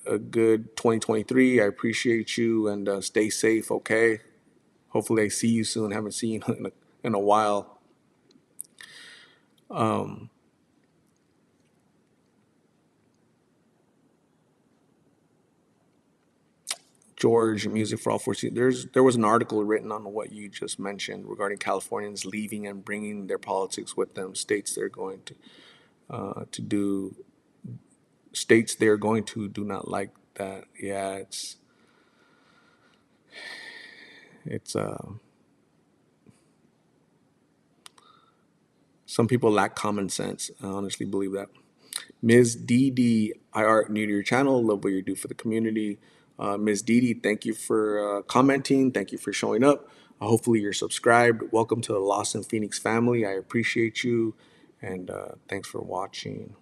2023. I appreciate you and stay safe, okay? Hopefully, I see you soon. Haven't seen you in a while. George, Music for All 14. There was an article written on what you just mentioned regarding Californians leaving and bringing their politics with them. Do states they're going to do not like that. Yeah, it's some people lack common sense. I honestly believe that. Ms. Dee I are new to your channel. Love what you do for the community. Ms. Dee, thank you for commenting. Thank you for showing up. Hopefully, you're subscribed. Welcome to the Lost in Phoenix family. I appreciate you. And thanks for watching.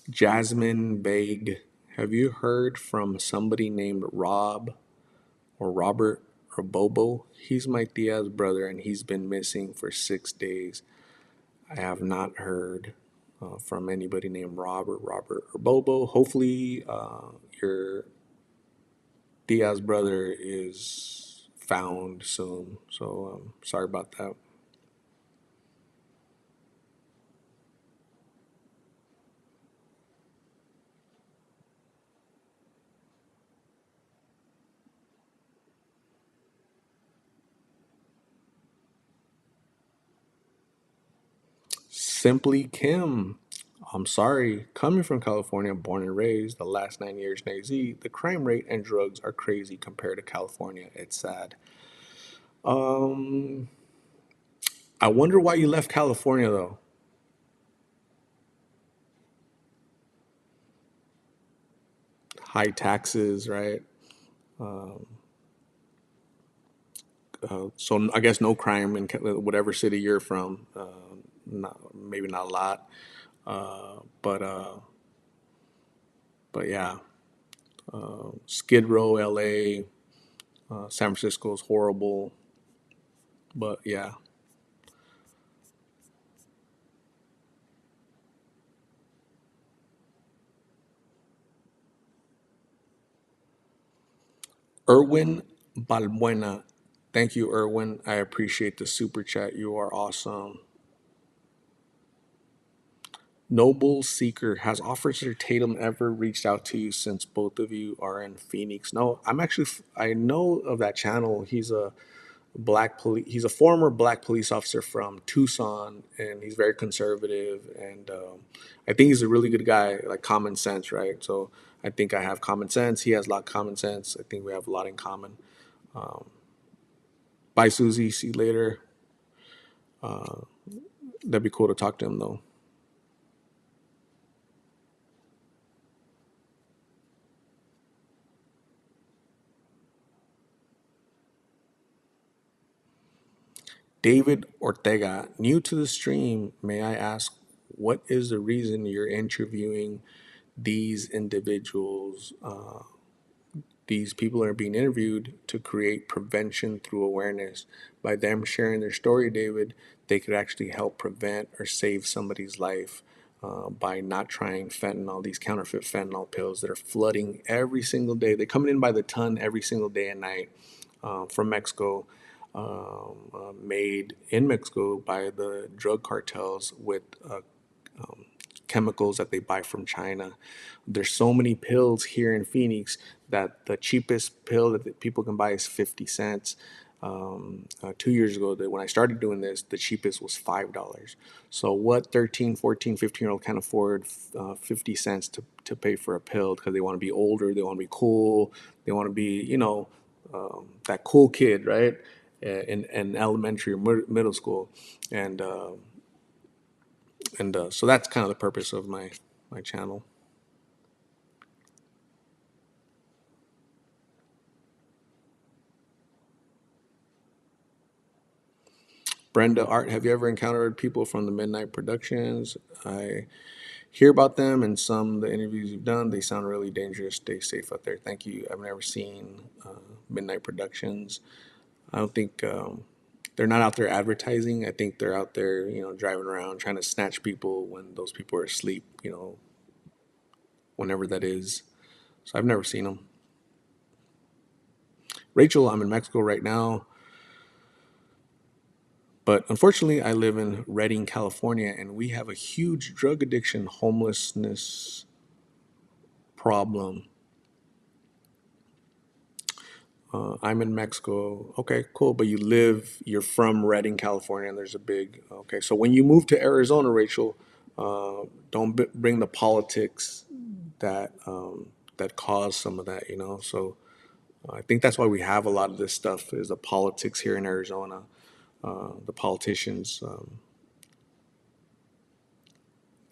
Jasmine Baig, have you heard from somebody named Rob or Robert or Bobo? He's my Diaz brother and he's been missing for 6 days. I have not heard from anybody named Robert, or Bobo. Hopefully, your Diaz brother is found soon. So, sorry about that. Simply Kim. I'm sorry. Coming from California, born and raised, the last 9 years in AZ, the crime rate and drugs are crazy compared to California. It's sad. Um, I wonder why you left California though. High taxes, right? So I guess no crime in whatever city you're from. Not, maybe not a lot, but yeah, Skid Row, L.A., San Francisco is horrible. But yeah, Erwin Balbuena. Thank you, Erwin. I appreciate the super chat. You are awesome. Noble Seeker, has Officer Tatum ever reached out to you since both of you are in Phoenix? No, I know of that channel. He's a former black police officer from Tucson, and he's very conservative. And I think he's a really good guy, like common sense, right? So I think I have common sense. He has a lot of common sense. I think we have a lot in common. Bye, Susie. See you later. That'd be cool to talk to him, though. David Ortega, new to the stream. May I ask, what is the reason you're interviewing these individuals? These people are being interviewed to create prevention through awareness. By them sharing their story, David, they could actually help prevent or save somebody's life by not trying fentanyl, these counterfeit fentanyl pills that are flooding every single day. They're coming in by the ton every single day and night from Mexico, made in Mexico by the drug cartels with chemicals that they buy from China. There's so many pills here in Phoenix that the cheapest pill that people can buy is 50 cents. 2 years ago, that when I started doing this, the cheapest was $5. So what 13, 14, 15-year-old can afford 50 cents to pay for a pill because they want to be older, they want to be cool, they want to be, that cool kid, right? In elementary or middle school. And so that's kind of the purpose of my channel. Brenda Art, have you ever encountered people from the Midnight Productions? I hear about them in some of the interviews you've done. They sound really dangerous. Stay safe out there. Thank you. I've never seen Midnight Productions. I don't think they're not out there advertising. I think they're out there, driving around trying to snatch people when those people are asleep. whenever that is. So I've never seen them. Rachel, I'm in Mexico right now, but unfortunately, I live in Redding, California, and we have a huge drug addiction, homelessness problem. I'm in Mexico. Okay, cool. But you're from Redding, California, and there's a big. Okay, so when you move to Arizona, Rachel, don't bring the politics that cause some of that. So I think that's why we have a lot of this stuff is the politics here in Arizona. The politicians,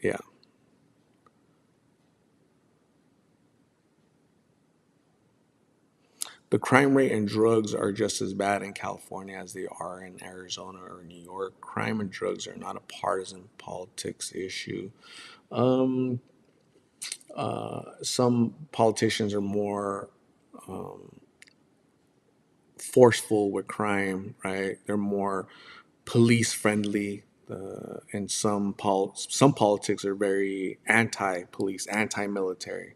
yeah. The crime rate and drugs are just as bad in California as they are in Arizona or New York. Crime and drugs are not a partisan politics issue. Um, some politicians are more forceful with crime, right? They're more police friendly, and some politics are very anti-police, anti-military.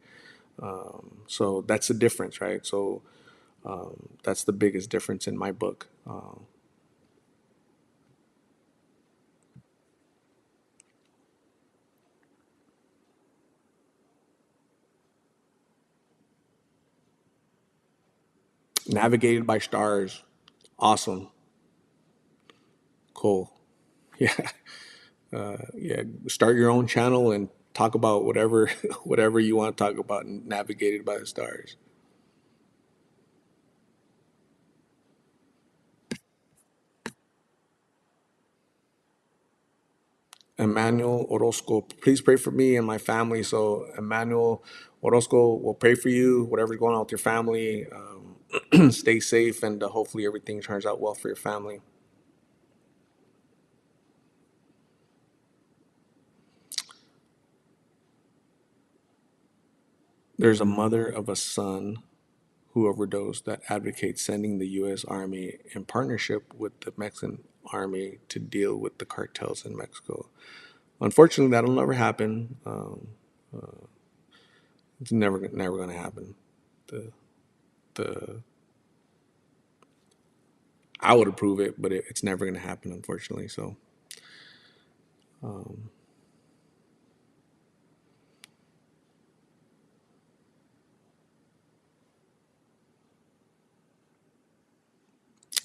So that's the difference, right? So that's the biggest difference in my book. Navigated by Stars, awesome, cool, yeah, yeah. Start your own channel and talk about whatever whatever you want to talk about. Navigated by the Stars. Emmanuel Orozco. Please pray for me and my family. So Emmanuel Orozco will pray for you, whatever's going on with your family. Stay safe, and hopefully everything turns out well for your family. There's a mother of a son who overdosed that advocates sending the U.S. Army in partnership with the Mexican Army to deal with the cartels in Mexico. Unfortunately, that'll never happen. It's never going to happen. The the I would approve it, but it's never going to happen, unfortunately. So,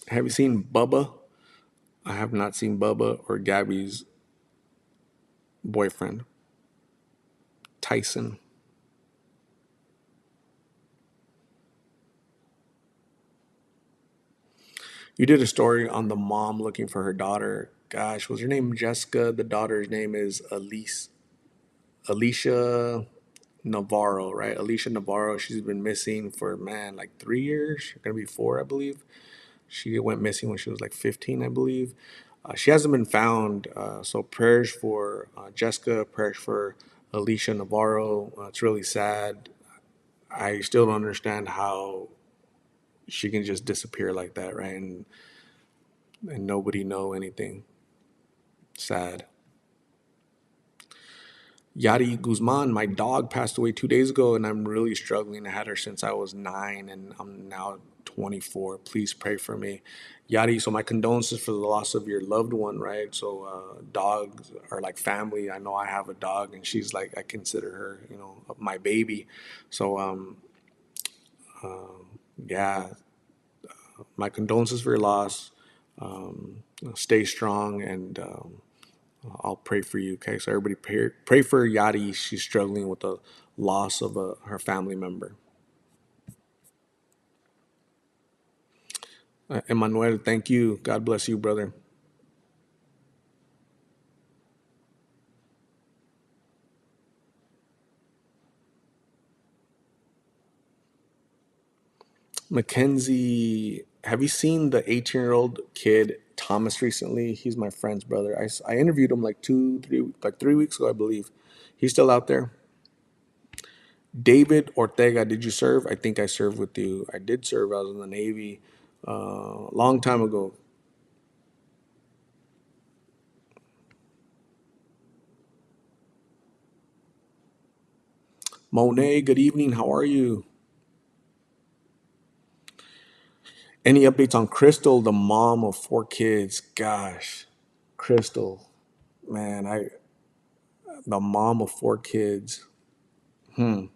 have you seen Bubba? I have not seen Bubba or Gabby's boyfriend, Tyson. You did a story on the mom looking for her daughter. Gosh, was her name Jessica? The daughter's name is Alicia Navarro, right? Alicia Navarro. She's been missing for, man, like 3 years. Gonna be four, I believe. She went missing when she was like 15, I believe. She hasn't been found. So prayers for Jessica. Prayers for Alicia Navarro. It's really sad. I still don't understand how she can just disappear like that, right? And nobody know anything. Sad. Yari Guzman, my dog, passed away 2 days ago, and I'm really struggling. I had her since I was 9, and I'm now 24. Please pray for me. Yari, so my condolences for the loss of your loved one, right? So, dogs are like family. I know I have a dog, and she's like, I consider her, my baby. So, yeah, my condolences for your loss. Stay strong, and I'll pray for you. Okay, so everybody pray for Yadi. She's struggling with the loss of her family member. Emmanuel, thank you. God bless you, brother. Mackenzie, have you seen the 18-year-old kid Thomas recently? He's my friend's brother. I interviewed him like 3 weeks ago, I believe. He's still out there. David Ortega, did you serve? I think I served with you. I did serve. I was in the Navy a long time ago. Monet, good evening. How are you? Any updates on Crystal, the mom of four kids? Gosh, Crystal, man, the mom of four kids. Hmm,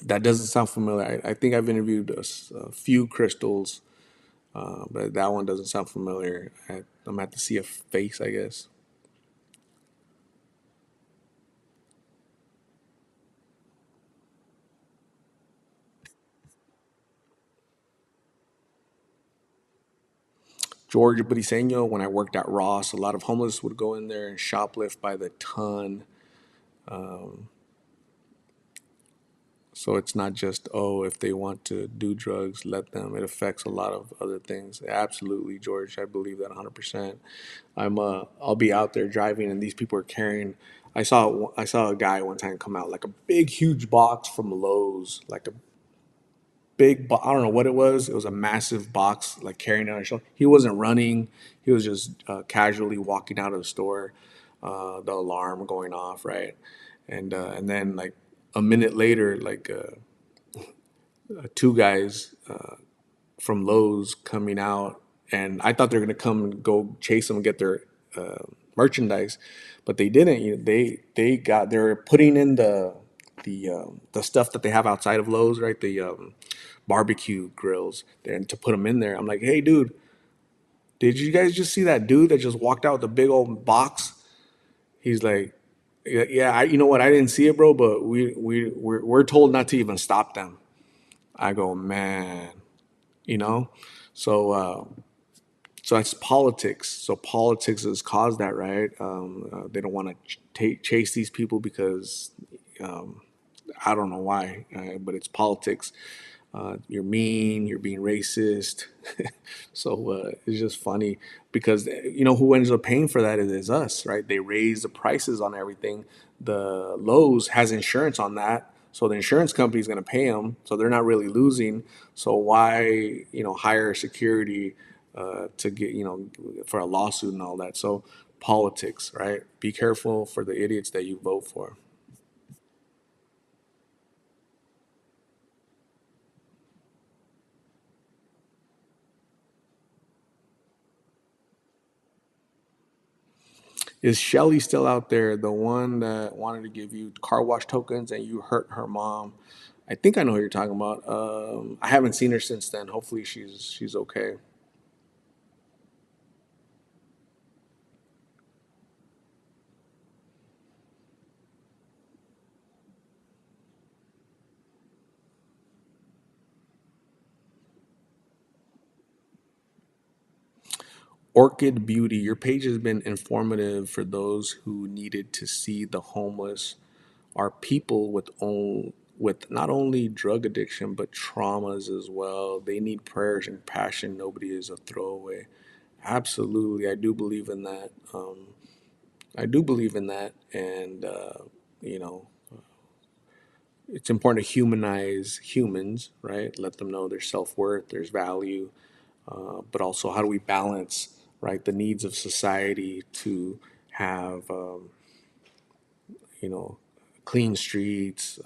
that doesn't sound familiar. I think I've interviewed a few Crystals, but that one doesn't sound familiar. I'm gonna have to see a face, I guess. George Briseño, when I worked at Ross, a lot of homeless would go in there and shoplift by the ton. So it's not just, oh, if they want to do drugs, let them. It affects a lot of other things. Absolutely, George. I believe that 100%. I'll be out there driving and these people are carrying. I saw a guy one time come out like a big, huge box from Lowe's, like a I don't know what it was. It was a massive box, like carrying it on his shoulder. He wasn't running. He was just casually walking out of the store. The alarm going off, right? And then like a minute later, like two guys from Lowe's coming out, and I thought they were gonna come and go chase them and get their merchandise, but they didn't. They were putting in the stuff that they have outside of Lowe's, right? The barbecue grills, and to put them in there. I'm like, hey, dude, did you guys just see that dude that just walked out with a big old box? He's like, yeah, yeah, you know what? I didn't see it, bro, but we're told not to even stop them. I go, man, you know, so. So that's politics. So politics has caused that, right? They don't want to chase these people because I don't know why, but it's politics. You're mean, you're being racist. So it's just funny because who ends up paying for that is us, right? They raise the prices on everything. The Lowe's has insurance on that, so the insurance company is going to pay them, so they're not really losing. So why hire security to get for a lawsuit and all that? So politics, right? Be careful for the idiots that you vote for. Is Shelly still out there? The one that wanted to give you car wash tokens and you hurt her mom. I think I know who you're talking about. I haven't seen her since then. Hopefully she's okay. Orchid Beauty, your page has been informative for those who needed to see the homeless are people with not only drug addiction but traumas as well. They need prayers and passion. Nobody is a throwaway. Absolutely, I do believe in that. I do believe in that, and you know, it's important to humanize humans, right? Let them know their self worth, there's value, but also how do we balance, right, the needs of society to have, you know, clean streets.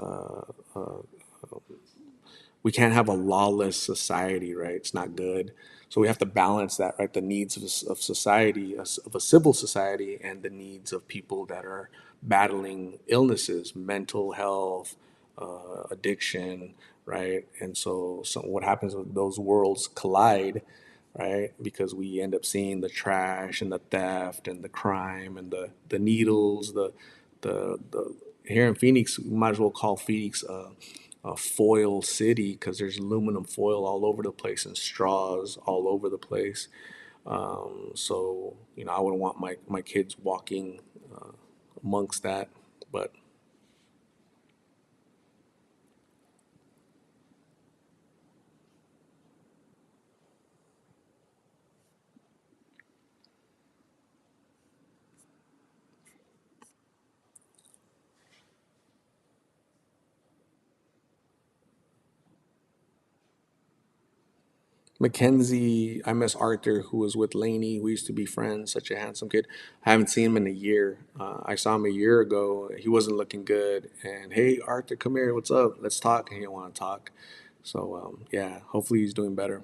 We can't have a lawless society, right? It's not good. So we have to balance that, right? The needs of society, of a civil society, and the needs of people that are battling illnesses, mental health, addiction, right? And so what happens when those worlds collide, right? Because we end up seeing the trash and the theft and the crime and the needles, the here in Phoenix, we might as well call Phoenix a foil city because there's aluminum foil all over the place and straws all over the place. So I wouldn't want my kids walking amongst that. But Mackenzie, I miss Arthur, who was with Lainey. We used to be friends, such a handsome kid. I haven't seen him in a year. I saw him a year ago. He wasn't looking good. And hey, Arthur, come here. What's up? Let's talk. And he didn't want to talk. So, yeah, hopefully he's doing better.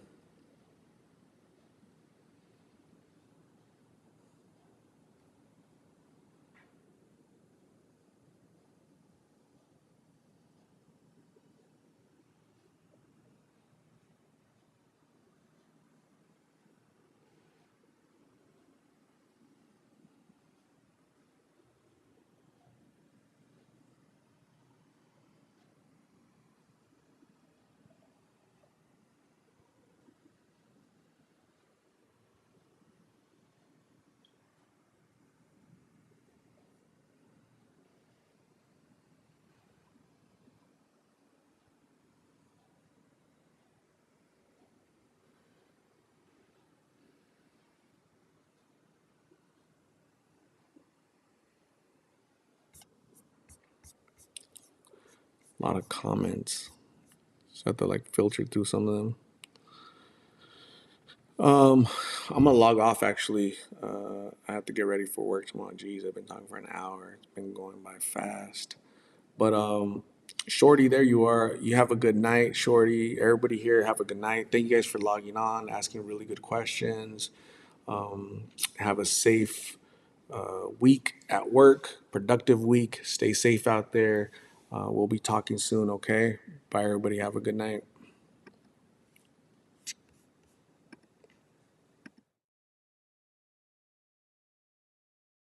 A lot of comments. So I have to like filter through some of them. I'm gonna log off actually. I have to get ready for work tomorrow. Jeez, I've been talking for an hour. It's been going by fast. But Shorty, there you are. You have a good night, Shorty. Everybody here, have a good night. Thank you guys for logging on, asking really good questions. Have a safe week at work, productive week. Stay safe out there. We'll be talking soon, okay? Bye, everybody. Have a good night.